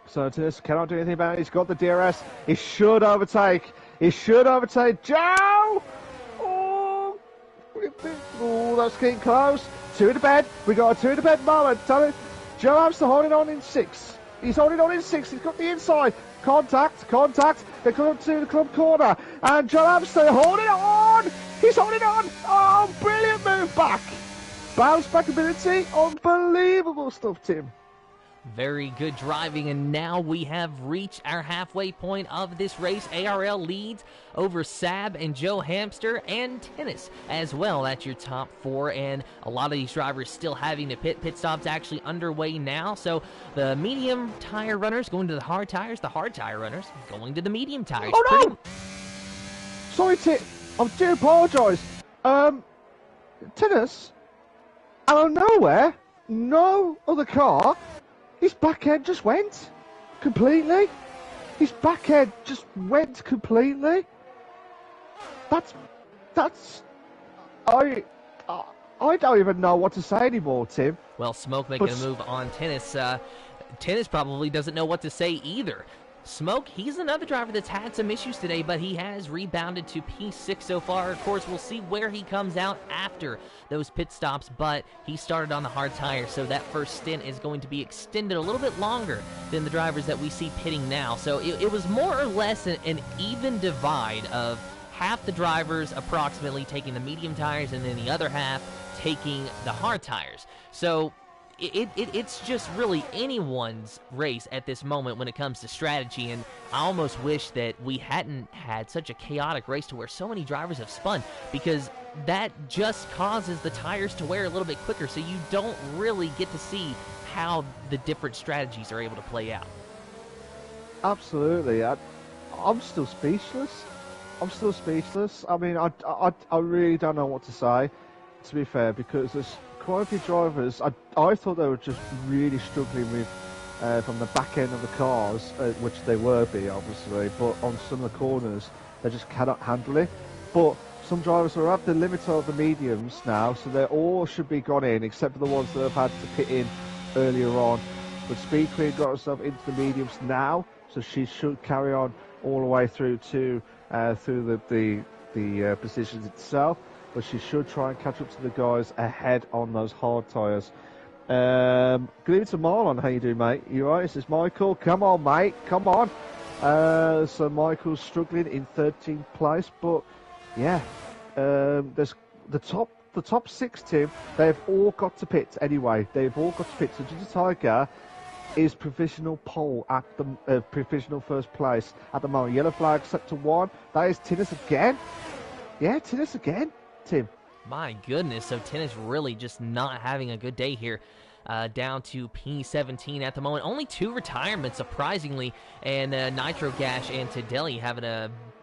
So Tinus cannot do anything about it. He's got the DRS. He should overtake. Joe! Oh, that's getting close. 2 to bed. We got a 2 to bed moment. Tell it. Joe Hamster holding on in 6. He's holding on in 6. He's got the inside. Contact. They come up to the club corner. And Joe Hamster holding on. He's holding on. Oh, brilliant move back. Bounce back ability. Unbelievable stuff, Tim. Very good driving, and now we have reached our halfway point of this race. ARL leads over Sab and Joe Hamster and Tennis as well. That's your top four, and a lot of these drivers still having to pit. Pit stop's actually underway now, so the medium tire runners going to the hard tires, the hard tire runners going to the medium tires. Oh no! Sorry, I do apologise. Tennis, out of nowhere, no other car. His back end just went completely. His back end just went completely. I don't even know what to say anymore, Tim. Well, Smoke making a move on Tennis. Tennis probably doesn't know what to say either. Smoke, he's another driver that's had some issues today, but he has rebounded to P6 so far. Of course, we'll see where he comes out after those pit stops, but he started on the hard tire, so that first stint is going to be extended a little bit longer than the drivers that we see pitting now. So it was more or less an even divide of half the drivers approximately taking the medium tires and then the other half taking the hard tires. So it's just really anyone's race at this moment when it comes to strategy, and I almost wish that we hadn't had such a chaotic race to where so many drivers have spun, because that just causes the tires to wear a little bit quicker, so you don't really get to see how the different strategies are able to play out. Absolutely. I'm still speechless. I mean, I really don't know what to say, to be fair, because there's quite a few drivers. I thought they were just really struggling with from the back end of the cars, which they were obviously, but on some of the corners they just cannot handle it. But some drivers are at the limit of the mediums now, so they all should be gone in, except for the ones that have had to pit in earlier on. But Speed Queen got herself into the mediums now, so she should carry on all the way through to through the positions itself. But she should try and catch up to the guys ahead on those hard tyres. Good evening to Marlon. How you doing, mate? You alright? This is Michael. Come on, mate. Come on. So Michael's struggling in 13th place, but yeah, there's the top six, Tim. They've all got to pit anyway. They've all got to pit. So Ginger Tiger is provisional pole at the provisional first place at the moment. Yellow flag set to 1. That is Tennis again. Yeah, Tennis again. Tim. My goodness, so Tennis really just not having a good day here. Down to P17 at the moment. Only 2 retirements, surprisingly, and Nitro Gash and Tadeli having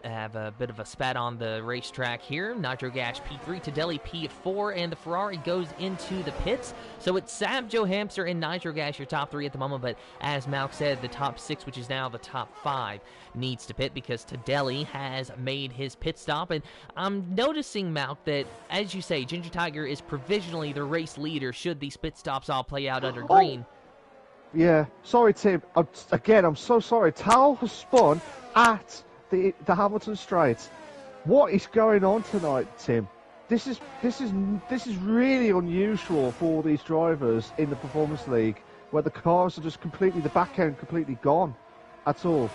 have a bit of a spat on the racetrack here. Nitro Gash P3, Tadeli P4, and the Ferrari goes into the pits. So it's Sab, Joe Hamster, and Nitro Gash, your top 3 at the moment, but as Malc said, the top 6, which is now the top 5, needs to pit because Tadeli has made his pit stop. And I'm noticing, Malc, that, as you say, Ginger Tiger is provisionally the race leader should these pit stops all play out under green. Yeah, sorry, Tim. Again, I'm so sorry. Tal has spun at the Hamilton Straight. What is going on tonight, Tim? This is really unusual for all these drivers in the Performance League, where the cars are just completely, the back end completely gone at all.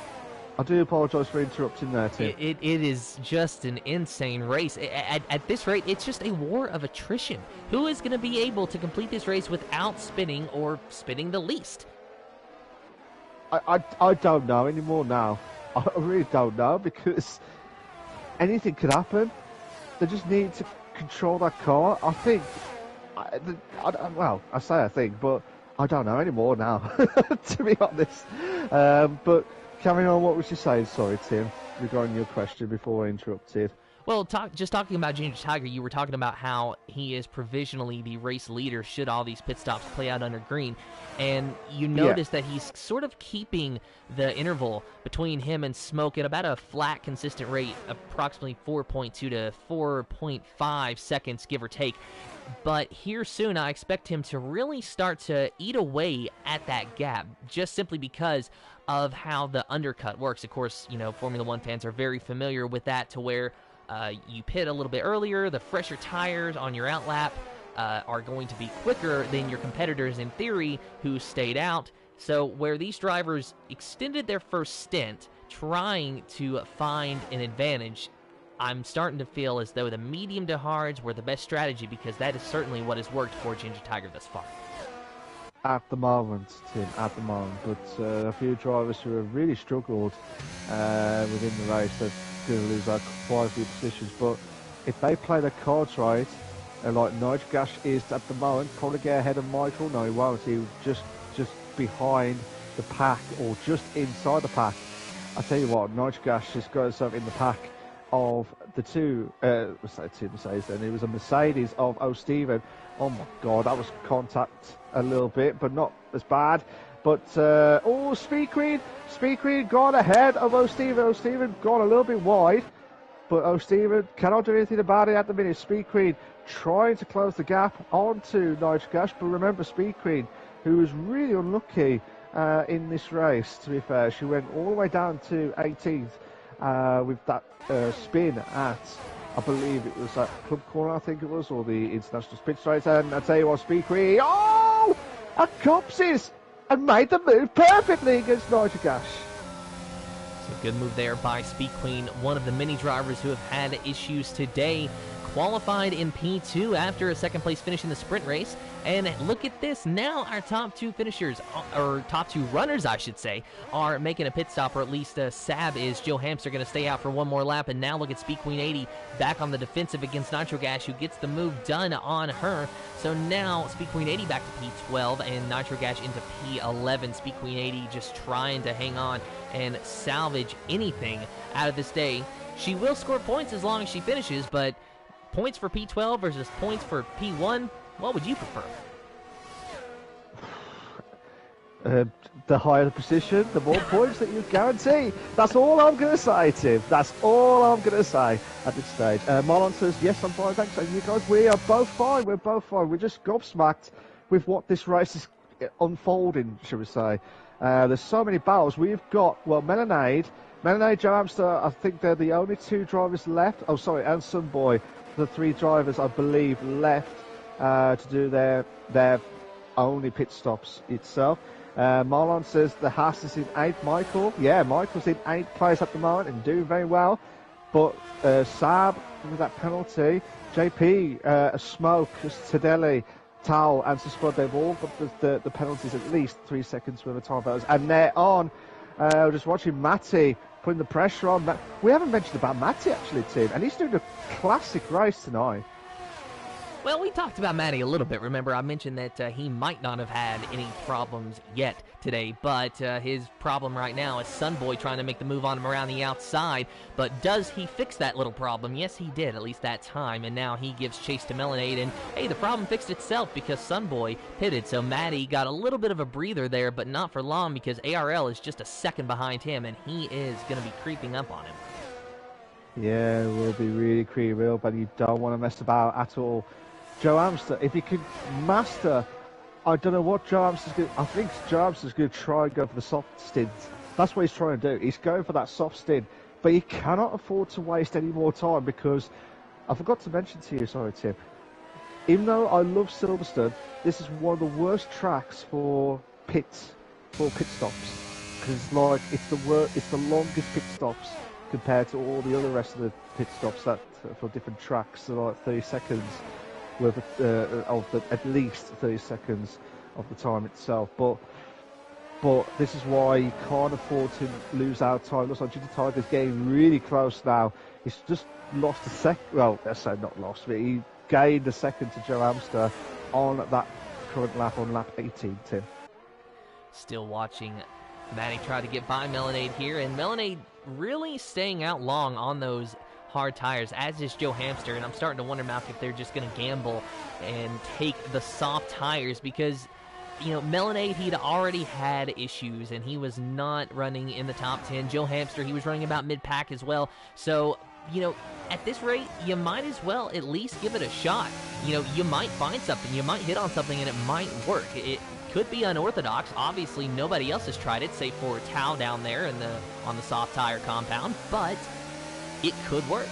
I do apologise for interrupting there, Tim. It is just an insane race. At this rate, it's just a war of attrition. Who is going to be able to complete this race without spinning or spinning the least? I don't know anymore now. I really don't know, because anything could happen. They just need to control that car. I think, well, I say I think, but I don't know anymore now, to be honest. But carrying on, what was you saying? Sorry, Tim, regarding your question before I interrupted. Well, just talking about Ginger Tiger, you were talking about how he is provisionally the race leader should all these pit stops play out under green. And you notice that he's sort of keeping the interval between him and Smoke at about a flat, consistent rate, approximately 4.2 to 4.5 seconds, give or take. But here soon, I expect him to really start to eat away at that gap, just simply because of how the undercut works. Of course, you know, Formula One fans are very familiar with that, to where you pit a little bit earlier, the fresher tires on your outlap are going to be quicker than your competitors in theory who stayed out. So where these drivers extended their first stint trying to find an advantage, I'm starting to feel as though the medium to hards were the best strategy, because that is certainly what has worked for Ginger Tiger thus far. at the moment, Tim, at the moment. But a few drivers who have really struggled within the race, they're going to lose out quite a few positions. But if they play their cards right, like Nigel Gash is at the moment, probably get ahead of Michael. No, he won't. He'll just behind the pack or just inside the pack. I tell you what, Nigel Gash has got himself in the pack of the two Mercedes, and it was a Mercedes of O'Stephen. Oh my God, that was contact a little bit, but not as bad. But Speed Queen got ahead of O'Stephen. O'Stephen got a little bit wide, but O'Stephen cannot do anything about it at the minute. Speed Queen trying to close the gap onto Nigel Gash, but remember Speed Queen, who was really unlucky in this race, to be fair. She went all the way down to 18th with that spin at, I believe it was at Club Corner, I think it was, or the International Pit Straight. And I tell you what, Speed Queen, a copsies, and made the move perfectly against Nigel Gash. So good move there by Speed Queen, one of the many drivers who have had issues today. Qualified in P2 after a second place finish in the sprint race. And look at this, now our top two finishers, or top two runners I should say, are making a pit stop, or at least Sab is. Joe Hamster going to stay out for one more lap, and now look at Speed Queen 80 back on the defensive against Nitro Gash, who gets the move done on her. So now Speed Queen 80 back to P12 and Nitro Gash into P11. Speed Queen 80 just trying to hang on and salvage anything out of this day. She will score points as long as she finishes, but points for P12 versus points for P1, what would you prefer? The higher the position, the more points that you guarantee. That's all I'm going to say, Tim. That's all I'm going to say at this stage. Marlon says, yes, I'm fine, thanks. And you guys, we are both fine. We're both fine. We're just gobsmacked with what this race is unfolding, shall we say. There's so many battles. We've got, well, Melanade, Joe Hamster, I think they're the only two drivers left. Oh, sorry, and Sunboy. The three drivers, I believe, left to do their only pit stops itself. Marlon says the Haas is in 8th. Michael, yeah, Michael's in 8th place at the moment and doing very well. But Saab with that penalty, JP, a Smoke, Tadeli, Towel and Spud, they've all got the penalties at least 3 seconds worth of time battles. And they're on. Just watching Matty putting the pressure on. We haven't mentioned about Matty actually, Tim, and he's doing a classic race tonight. Well, we talked about Matty a little bit. Remember, I mentioned that he might not have had any problems yet today, but his problem right now is Sunboy trying to make the move on him around the outside. But does he fix that little problem? Yes, he did, at least that time, and now he gives chase to Melanade, and hey, the problem fixed itself because Sunboy pitted, so Matty got a little bit of a breather there, but not for long because ARL is just a second behind him, and he is going to be creeping up on him. Yeah, it will be really creepy up, and you don't want to mess about at all. Joe Hamster, if he can master, I don't know what Joe Hamster's going to, I think Joe Hamster's going to try and go for the soft stint. That's what he's trying to do. He's going for that soft stint, but he cannot afford to waste any more time because, I forgot to mention to you, sorry Tim, even though I love Silverstone, this is one of the worst tracks for pit stops. Because it's the longest pit stops compared to all the other rest of the pit stops that for different tracks, so like 30 seconds. With at least 30 seconds of the time itself, but this is why you can't afford to lose out time. Looks like GT Tiger's getting really close now. He's just lost a second. Well, let's say not lost, but he gained a second to Joe Hamster on that current lap, on lap 18. Tim. Still watching Matty try to get by Melanade here, and Melanade really staying out long on those hard tires, as is Joe Hamster, and I'm starting to wonder, Malc, if they're just going to gamble and take the soft tires because, you know, Melanade, he'd already had issues, and he was not running in the top 10. Joe Hamster, he was running about mid-pack as well, so, you know, at this rate, you might as well at least give it a shot. You know, you might find something, you might hit on something, and it might work. It could be unorthodox. Obviously, nobody else has tried it, save for Tao down there on the soft tire compound, but it could work.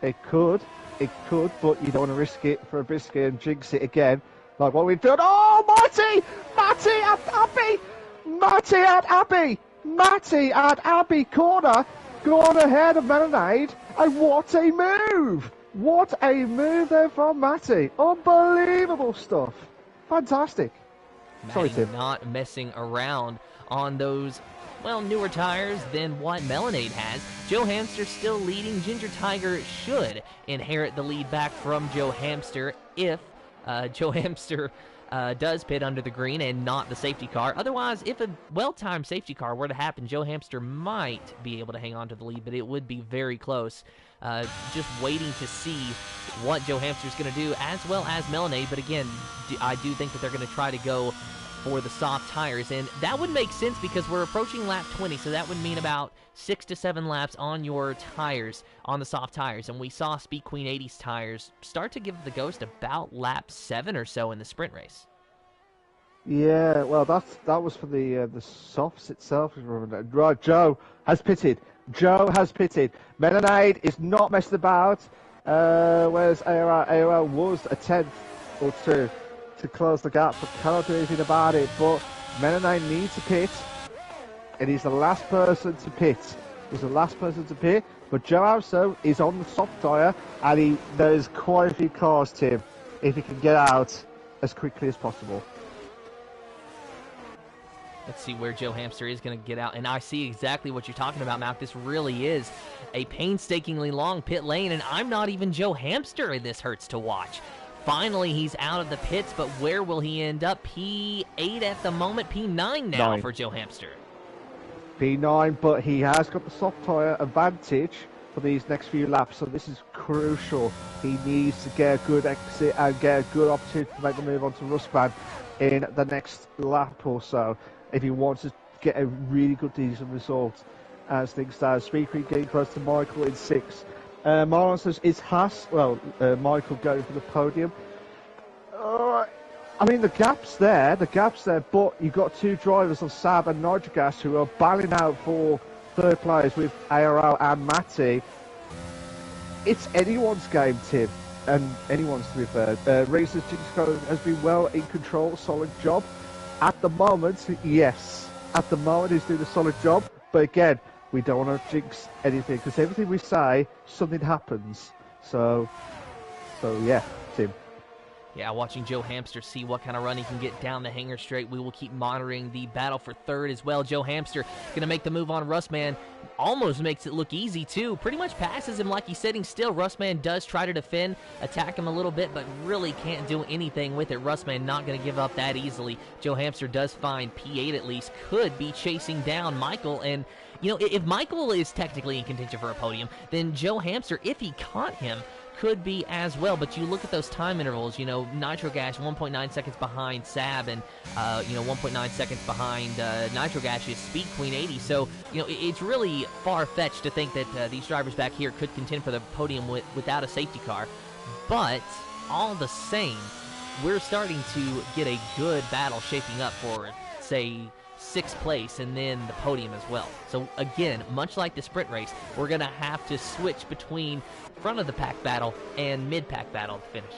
It could, but you don't want to risk it for a biscuit and jinx it again, like what we've done. Oh, Matty at Abbey corner, gone ahead of Melanade, and what a move! What a move there from Matty! Unbelievable stuff, fantastic. Sorry, Matty Tim. not messing around on those, well, newer tires than what Melonade has. Joe Hamster still leading. Ginger Tiger should inherit the lead back from Joe Hamster if Joe Hamster does pit under the green and not the safety car. Otherwise, if a well-timed safety car were to happen, Joe Hamster might be able to hang on to the lead, but it would be very close. Just waiting to see what Joe Hamster's going to do, as well as Melonade. But again, I do think that they're going to try to go for the soft tires, and that would make sense because we're approaching lap 20, so that would mean about 6 to 7 laps on your tires, on the soft tires. And we saw Speed Queen 80's tires start to give the ghost about lap 7 or so in the sprint race. Yeah, well, that was for the softs itself. Right, Joe has pitted. Melonade is not messing about. Whereas ARL was a 10th or 2 to close the gap, but cannot do anything about it. But Melonade needs to pit, and he's the last person to pit. But Joe also is on the soft tyre, and there's quite a few cars, Tim, if he can get out as quickly as possible. Let's see where Joe Hamster is going to get out. And I see exactly what you're talking about, Malc. This really is a painstakingly long pit lane, and I'm not even Joe Hamster, and this hurts to watch. Finally, he's out of the pits, but where will he end up? P8 at the moment, P9 now for Joe Hamster. P9, but he has got the soft tyre advantage for these next few laps, so this is crucial. He needs to get a good exit and get a good opportunity to make the move onto Rustman in the next lap or so, if he wants to get a really good, decent result as things stand. Speed Queen getting close to Michael in 6. Marlon says, is Haas, Michael going for the podium? I mean, the gap's there, but you've got 2 drivers of Sab and Nitrogas who are battling out for third place with ARL and Matty. It's anyone's game, Tim, and anyone's, to be fair. Racers Jinx has been well in control, solid job. At the moment, yes. At the moment, he's doing a solid job. But again, we don't want to jinx anything, because everything we say, something happens. So yeah, Tim. Yeah, watching Joe Hamster see what kind of run he can get down the hanger straight. We will keep monitoring the battle for third as well. Joe Hamster going to make the move on Rustman. Almost makes it look easy, too. Pretty much passes him like he's sitting still. Rustman does try to defend, attack him a little bit, but really can't do anything with it. Rustman not going to give up that easily. Joe Hamster does find P8 at least. Could be chasing down Michael, and you know, if Michael is technically in contention for a podium, then Joe Hamster, if he caught him, could be as well. But you look at those time intervals, you know, Nitro Gash 1.9 seconds behind Sab, and 1.9 seconds behind Nitro Gash's Speed Queen 80. So, you know, it's really far-fetched to think that these drivers back here could contend for the podium without a safety car. But all the same, we're starting to get a good battle shaping up for, say, 6th place and then the podium as well. So again, much like the sprint race, we're going to have to switch between front of the pack battle and mid pack battle to finish.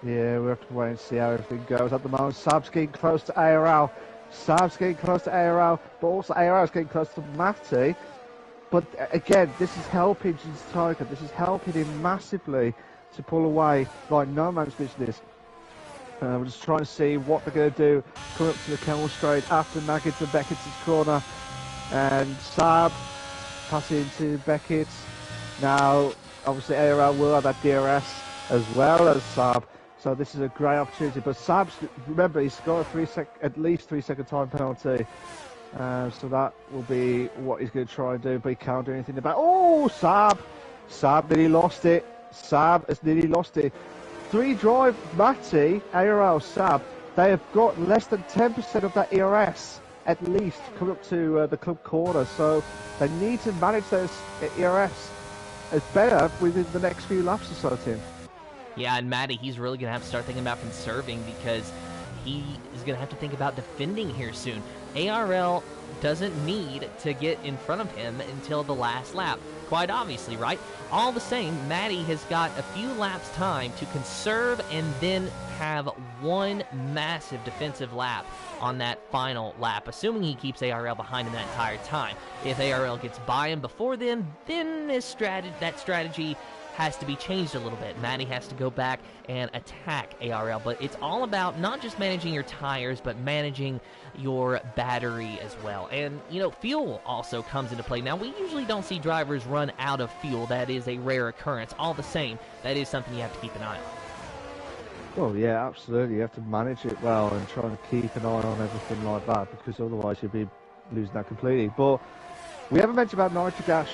Yeah, we have to wait and see how everything goes. At the moment, Sab's getting close to ARL. But also ARL's getting close to Matty. But again, this is helping Ginger Tiger. This is helping him massively to pull away like no man's business. We're just trying to see what they're going to do coming up to the Kennel Straight after Maggins and Beckett's corner. And Saab passing to Beckett. Now, obviously, ARL will have that DRS as well as Saab. So this is a great opportunity. But Saab's, remember, he's got a at least 3-second time penalty. So that will be what he's going to try and do. But he can't do anything about it. Oh, Saab! Saab nearly lost it. Saab has nearly lost it. 3 drive, Matty, ARL, Sab, they have got less than 10% of that ERS, at least, coming up to the club corner. So they need to manage those ERS as better within the next few laps or so, Tim. Yeah, and Matty, he's really going to have to start thinking about conserving, because he is going to have to think about defending here soon. ARL doesn't need to get in front of him until the last lap. Quite obviously, right? All the same, Matty has got a few laps time to conserve and then have one massive defensive lap on that final lap, assuming he keeps ARL behind him that entire time. If ARL gets by him before then that strategy has to be changed a little bit. Matty has to go back and attack ARL, but it's all about not just managing your tires, but managing your battery as well. And, you know, fuel also comes into play. Now, we usually don't see drivers run out of fuel. That is a rare occurrence. All the same, that is something you have to keep an eye on. Well, yeah, absolutely. You have to manage it well and try and keep an eye on everything like that, because otherwise you'll be losing that completely. But we haven't mentioned about Nitrogash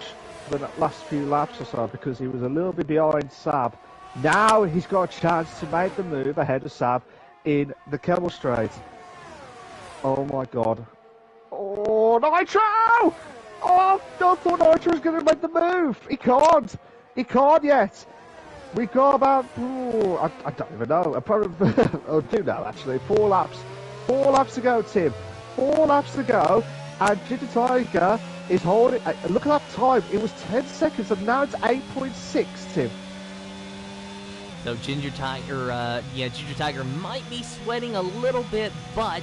for the last few laps or so, because he was a little bit behind Sab. Now he's got a chance to make the move ahead of Sab in the Kemmel Straight. Oh my God. Oh, Nitro! Oh, I thought Nitro was going to make the move. He can't. He can't yet. We got about, I don't even know. I probably, I do know actually. 4 laps. 4 laps to go, Tim. 4 laps to go. And Ginger Tiger is holding. Look at that time. It was 10 seconds, and now it's 8.6, Tim. So Ginger Tiger, Ginger Tiger might be sweating a little bit, but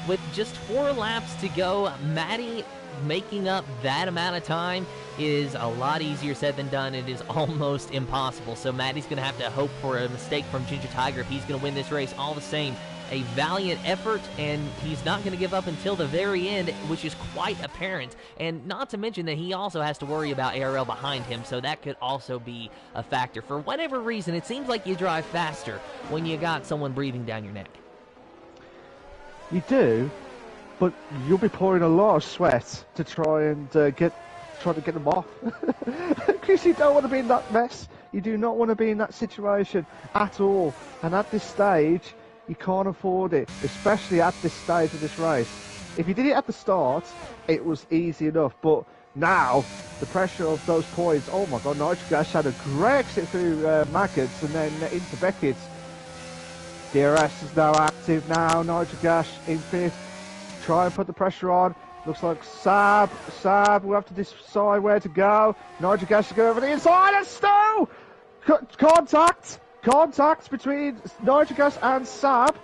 with just 4 laps to go, Matty making up that amount of time is a lot easier said than done. It is almost impossible. So Matty's going to have to hope for a mistake from Ginger Tiger if he's going to win this race. All the same, a valiant effort, and he's not going to give up until the very end, which is quite apparent. And not to mention that he also has to worry about ARL behind him, so that could also be a factor. For whatever reason, it seems like you drive faster when you got someone breathing down your neck. You do, but you'll be pouring a lot of sweat to try and get them off. Because you don't want to be in that mess. You do not want to be in that situation at all. And at this stage, you can't afford it, especially at this stage of this race. If you did it at the start, it was easy enough. But now, the pressure of those points, oh my God, Nitrogash had a great exit through Maggots and then into Beckett's. DRS is now active now. Nitrogash in 5th. Try and put the pressure on. Looks like Sab will have to decide where to go. Nitrogash to go over the inside, and Stu! Contact between Nitrogash and Sab.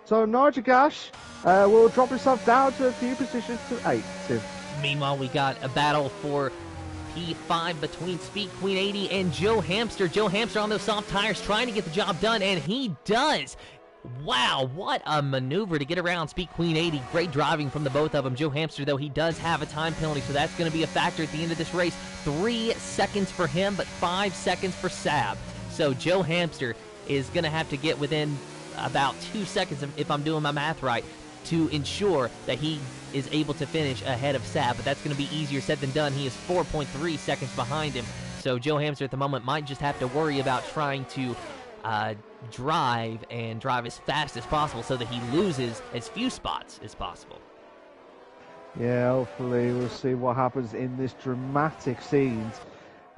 So Nitrogash will drop himself down to a few positions to 8th. Meanwhile, we got a battle for P5 between Speed Queen 80 and Joe Hamster. Joe Hamster on those soft tires trying to get the job done, and he does. Wow, what a maneuver to get around Speed Queen 80. Great driving from the both of them. Joe Hamster, though, he does have a time penalty, so that's going to be a factor at the end of this race. 3 seconds for him, but 5 seconds for Sab. So Joe Hamster is going to have to get within about 2 seconds, if I'm doing my math right, to ensure that he is able to finish ahead of Sab. But that's going to be easier said than done. He is 4.3 seconds behind him. So Joe Hamster at the moment might just have to worry about trying to drive as fast as possible so that he loses as few spots as possible. Yeah, hopefully we'll see what happens in this dramatic scene.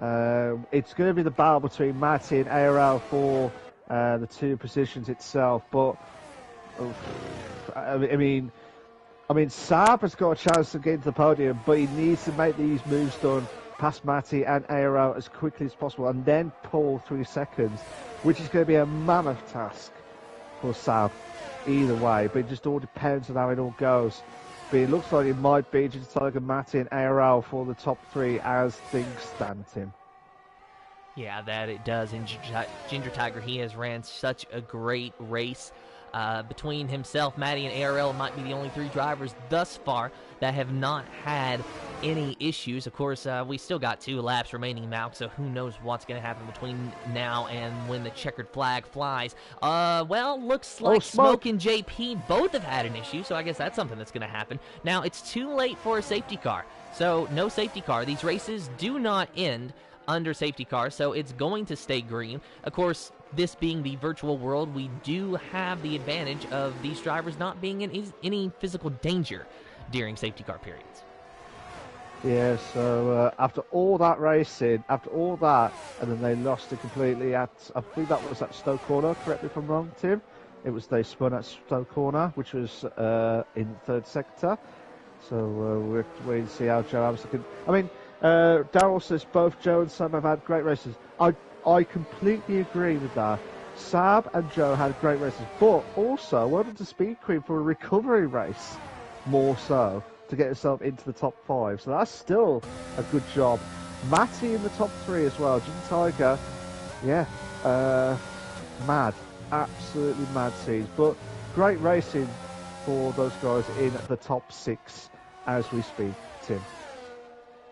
It's going to be the battle between Matty and ARL for the 2 positions itself, but I mean, Saab has got a chance to get into the podium, but he needs to make these moves done past Matty and ARL as quickly as possible, and then pull 3 seconds, which is going to be a mammoth task for Saab either way. But it just all depends on how it all goes. But it looks like it might be just Tiger, Matty, and ARL for the top 3 as things stand, Tim. Yeah, that it does. And Ginger Tiger, he has ran such a great race. Between himself, Matty, and ARL might be the only 3 drivers thus far that have not had any issues. Of course, we still got 2 laps remaining, Malc, so who knows what's going to happen between now and when the checkered flag flies. Well, looks like Smoke and JP both have had an issue, so I guess that's something that's going to happen. Now, it's too late for a safety car, so no safety car. These races do not end under safety car, so it's going to stay green. Of course, this being the virtual world, we do have the advantage of these drivers not being in any physical danger during safety car periods. Yeah, so after all that racing, after all that, and then they lost it completely at, I think that was at Stoke Corner, correct me if I'm wrong, Tim? They spun at Stoke Corner, which was in the 3rd sector. So we'll have to wait and see how Joe Hamster can... I mean, Darryl says both Joe and Sam have had great races. I completely agree with that. Sab and Joe had great races, but also well done to Speed Queen for a recovery race, more so, to get herself into the top 5. So that's still a good job Matty in the top 3 as well. Ginger Tiger, yeah, mad, absolutely mad scenes. But great racing for those guys in the top 6 as we speak, Tim.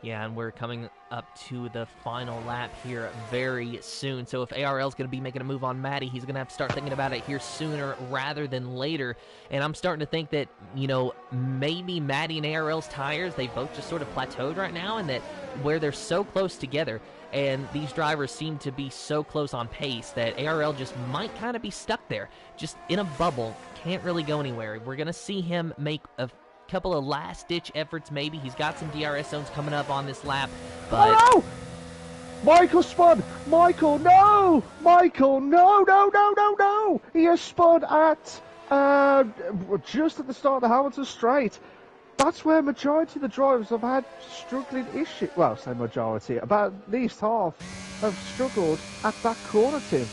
Yeah, and we're coming up to the final lap here very soon. So if ARL is going to be making a move on Matty, he's going to have to start thinking about it here sooner rather than later. And I'm starting to think that, you know, maybe Matty and ARL's tires, they both just sort of plateaued right now, and that where they're so close together and these drivers seem to be so close on pace that ARL just might kind of be stuck there, just in a bubble, can't really go anywhere. We're going to see him make a couple of last-ditch efforts maybe. He's got some DRS zones coming up on this lap, but... Oh, no! Michael spun! Michael, no! Michael, no, no, no, no, no! He has spun at, just at the start of the Hamilton Straight. That's where majority of the drivers have had struggling issues. Well, say majority, about at least half have struggled at that corner, Tim.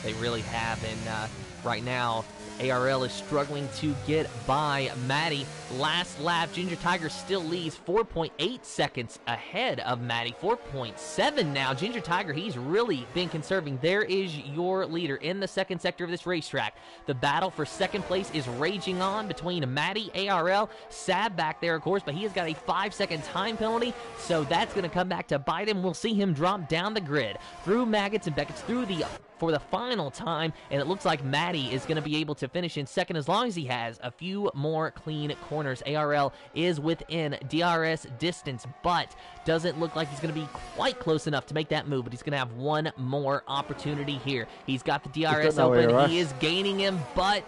They really have, and right now, ARL is struggling to get by Matty. Last lap, Ginger Tiger still leads 4.8 seconds ahead of Matty. 4.7 now. Ginger Tiger, he's really been conserving. There is your leader in the second sector of this racetrack. The battle for second place is raging on between Matty, ARL, Sab back there, of course, but he has got a 5-second time penalty, so that's going to come back to bite him. We'll see him drop down the grid through Maggots and Beckett's for the final time, and it looks like Matty is going to be able to finish in second as long as he has a few more clean corners. ARL is within DRS distance, but doesn't look like he's going to be quite close enough to make that move, but he's going to have one more opportunity here. He's got the DRS open. He is gaining him, but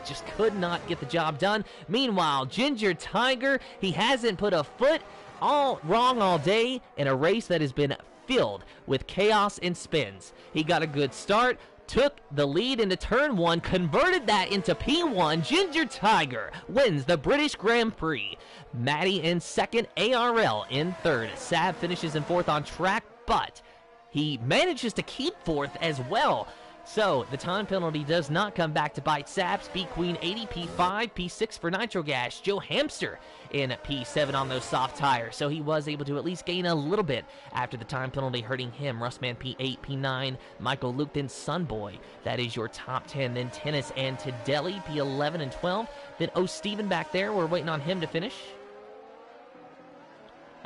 just could not get the job done. Meanwhile, Ginger Tiger, he hasn't put a foot all wrong all day in a race that has been filled with chaos and spins. He got a good start, took the lead into turn 1, converted that into P1. Ginger Tiger wins the British Grand Prix. Matty in second, ARL in third. Sab finishes in fourth on track, but he manages to keep fourth as well. So, the time penalty does not come back to bite Sab. Speed Queen 80, P5, P6 for Nitro Gas. Joe Hamster in P7 on those soft tires. So he was able to at least gain a little bit after the time penalty hurting him. Russman P8, P9, Michael Lukton, Sunboy. That is your top 10. Then Tennis and Tedeli, P11 and 12. Then Steven back there. We're waiting on him to finish.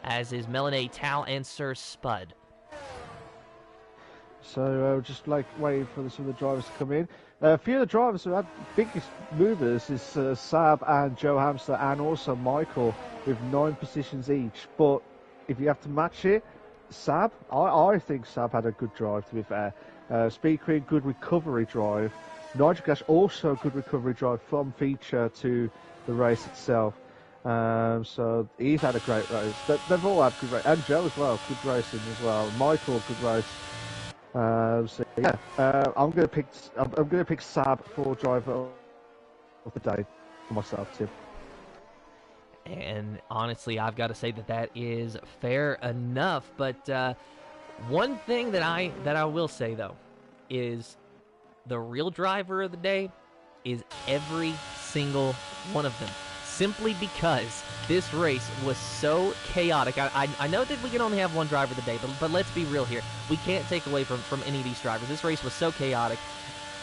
As is Melanie, Tal, and Sir Spud. So just like waiting for some of the drivers to come in. A few of the drivers who had biggest movers is Sab and Joe Hamster, and also Michael with 9 positions each. But if you have to match it, Sab, I think Sab had a good drive, to be fair. Speed Queen, good recovery drive. Nitro Gas, also a good recovery drive from feature to the race itself. So he's had a great race. They've all had good race, and Joe as well, good racing as well. Michael, good race. So yeah, I'm gonna pick Sab for driver of the day for myself, Tim. And honestly, I've got to say that is fair enough. But one thing that I will say though is the real driver of the day is every single one of them. Simply because this race was so chaotic. I know that we can only have one driver of the day, but let's be real here. We can't take away from any of these drivers. This race was so chaotic.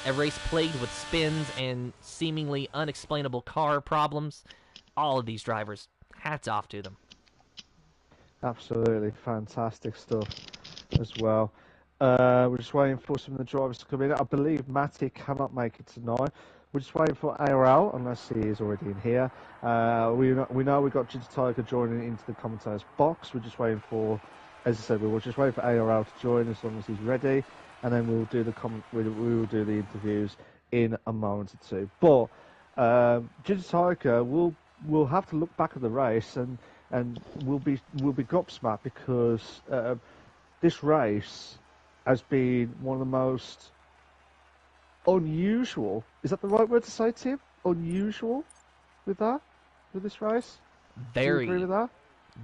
A race plagued with spins and seemingly unexplainable car problems. All of these drivers, hats off to them. Absolutely fantastic stuff as well. We're just waiting for some of the drivers to come in. I believe Matty cannot make it tonight. We're just waiting for ARL, unless he is already in here. We know we've got Ginger Tiger joining into the commentators box. We're just waiting for, as I said, we were just waiting for ARL to join as long as he's ready, and then we'll do we will do the interviews in a moment or two. But Ginger Tiger will have to look back at the race and we'll be gobsmacked because this race has been one of the most unusual. Is that the right word to say, Tim? Unusual with this race? Very. Do you agree with that?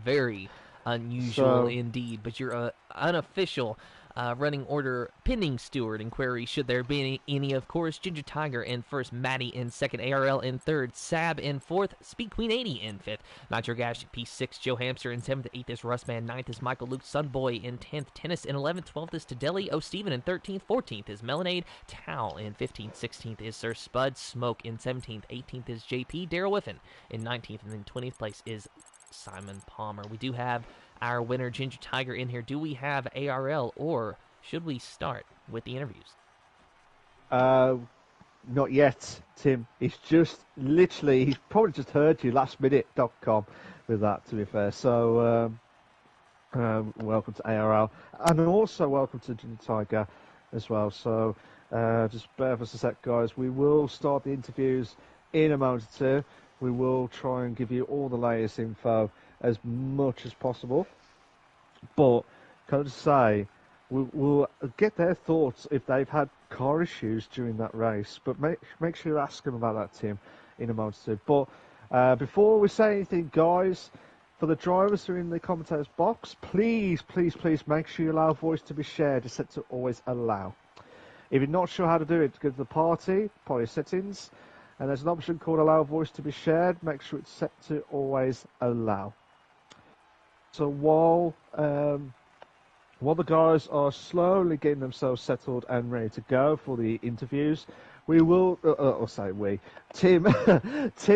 Very unusual indeed. But your unofficial Running order pending steward inquiry, should there be any, of course. Ginger Tiger in first, Maddie in second, ARL in third, Sab in fourth, Speed Queen 80 in fifth, Nitro Gash P6, Joe Hamster in seventh, eighth is Rustman, ninth is Michael Luke Sunboy in 10th, Tennis in 11th, 12th is Tadeli O'Steven in 13th, 14th is Melanade, Towel in 15th, 16th is Sir Spud Smoke in 17th, 18th is JP, Daryl Whiffen in 19th, and then 20th place is Simon Palmer. We do have our winner, Ginger Tiger, in here. Do we have ARL, or should we start with the interviews? Not yet, Tim. He's just literally, he's probably just heard you lastminute.com with that, to be fair. So, welcome to ARL. And also welcome to Ginger Tiger as well. So, just bear with us a sec, guys. We will start the interviews in a moment or two. We will try and give you all the latest info as much as possible. But can I just say, we'll get their thoughts if they've had car issues during that race. But make sure you ask them about that, Tim, in a moment or two. But before we say anything, guys, for the drivers who are in the commentators box, please, please, please make sure you allow voice to be shared. It's set to always allow. If you're not sure how to do it, go to the party settings, and there's an option called allow voice to be shared. Make sure it's set to always allow. So while the guys are slowly getting themselves settled and ready to go for the interviews, we will, Tim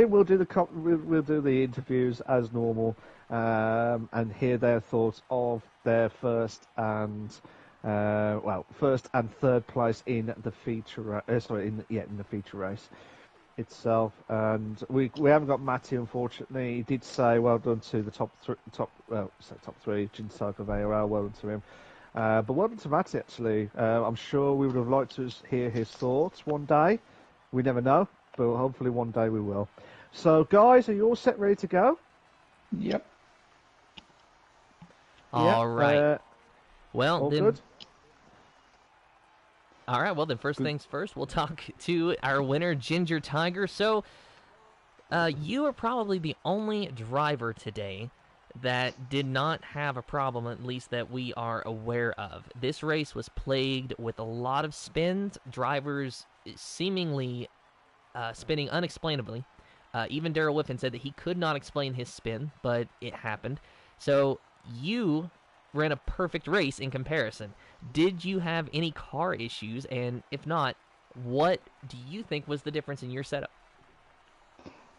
will do the interviews as normal, and hear their thoughts of their first and third place in the feature, in the feature race itself. And we haven't got Matty, unfortunately. He did say well done to the top three, Ginger Tiger of ARL, well done to him. But well done to Matty, actually. I'm sure we would have liked to hear his thoughts one day. We never know, but hopefully one day we will. So, guys, are you all set, ready to go? Yep. All right. Well, all then. Good? All right. Well, then, first things first, we'll talk to our winner, Ginger Tiger. So, you are probably the only driver today that did not have a problem, at least that we are aware of. This race was plagued with a lot of spins, drivers seemingly spinning unexplainably. Even Daryl Whiffen said that he could not explain his spin, but it happened. So you ran a perfect race in comparison. Did you have any car issues? And if not, what do you think was the difference in your setup?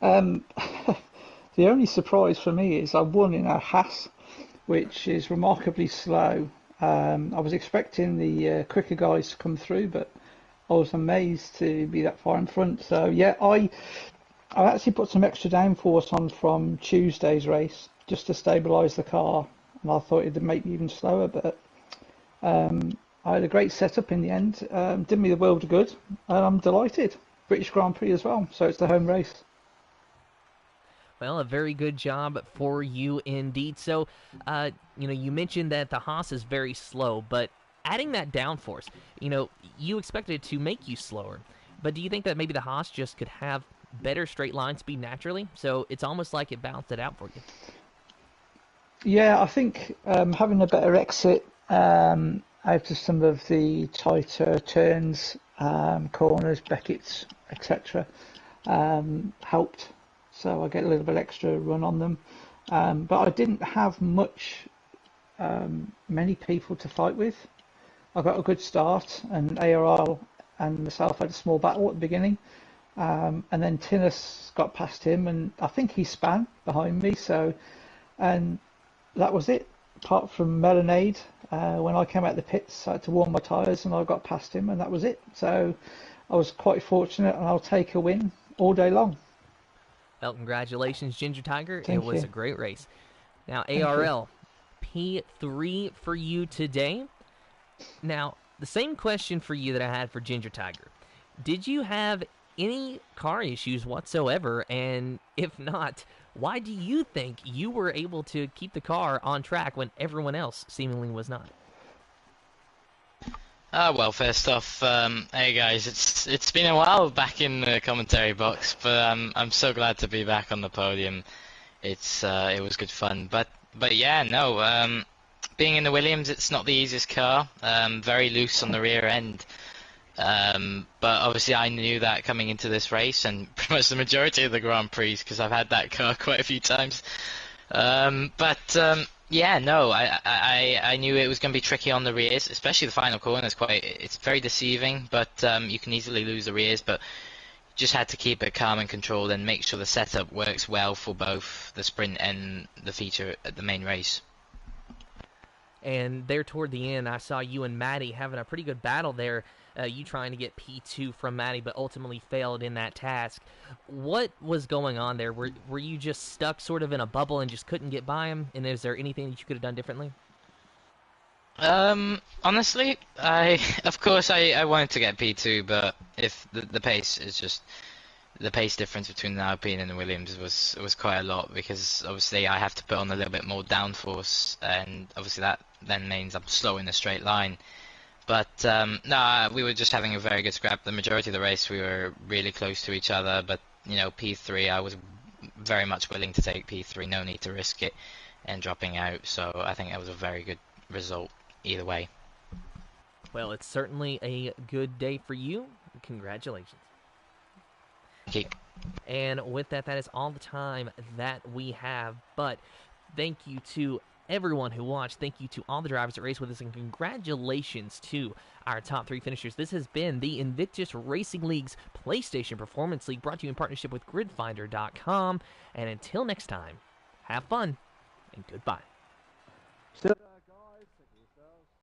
The only surprise for me is I won in a Haas, which is remarkably slow. I was expecting the quicker guys to come through, but I was amazed to be that far in front. So yeah, I actually put some extra downforce on from Tuesday's race just to stabilise the car, and I thought it'd make me even slower, but I had a great setup in the end. Did me the world of good, and I'm delighted. British Grand Prix as well, so it's the home race. Well, a very good job for you indeed. So, you mentioned that the Haas is very slow, but adding that downforce, you expected it to make you slower. But do you think that maybe the Haas just could have better straight line speed naturally? So it's almost like it balanced it out for you. Yeah, I think having a better exit out of some of the tighter turns, corners, Beckett's, etc., helped. So I get a little bit extra run on them. But I didn't have many people to fight with. I got a good start, and ARL and myself had a small battle at the beginning. And then Tinnis got past him, and I think he span behind me. And that was it. Apart from Melanade, when I came out the pits, I had to warm my tyres, and I got past him, and that was it. So I was quite fortunate, and I'll take a win all day long. Well, congratulations, Ginger Tiger. Thank it was you. a great race. Now, Thank ARL P3 for you today. Now, the same question for you that I had for Ginger Tiger. Did you have any car issues whatsoever? And if not, why do you think you were able to keep the car on track when everyone else seemingly was not? Well, first off, hey guys, it's been a while back in the commentary box, but I'm so glad to be back on the podium. It was good fun, but yeah, no, being in the Williams, it's not the easiest car. Very loose on the rear end. But obviously I knew that coming into this race, and pretty much the majority of the Grand Prix, because I've had that car quite a few times. Yeah, no, I knew it was going to be tricky on the rears, especially the final corner. It's very deceiving, but you can easily lose the rears. But just had to keep it calm and controlled, and make sure the setup works well for both the sprint and the feature at the main race. And there toward the end, I saw you and Maddie having a pretty good battle there. You trying to get P2 from Maddie, but ultimately failed in that task. What was going on there? Were you just stuck sort of in a bubble and just couldn't get by him? And is there anything that you could have done differently? Honestly, of course I wanted to get P2, but if the pace is just the pace difference between the Alpine and the Williams was quite a lot, because obviously I have to put on a little bit more downforce, and obviously that then means I'm slow in a straight line. But no, we were just having a very good scrap. The majority of the race we were really close to each other, but you know, P3 I was very much willing to take P3, no need to risk it and dropping out. So I think that was a very good result either way. Well, it's certainly a good day for you. Congratulations. Thank you. And with that, that is all the time that we have. But thank you to everyone who watched. Thank you to all the drivers that raced with us, and congratulations to our top 3 finishers. This has been the Invictus Racing League's PlayStation Performance League, brought to you in partnership with GridFinder.com. And until next time, have fun and goodbye. Still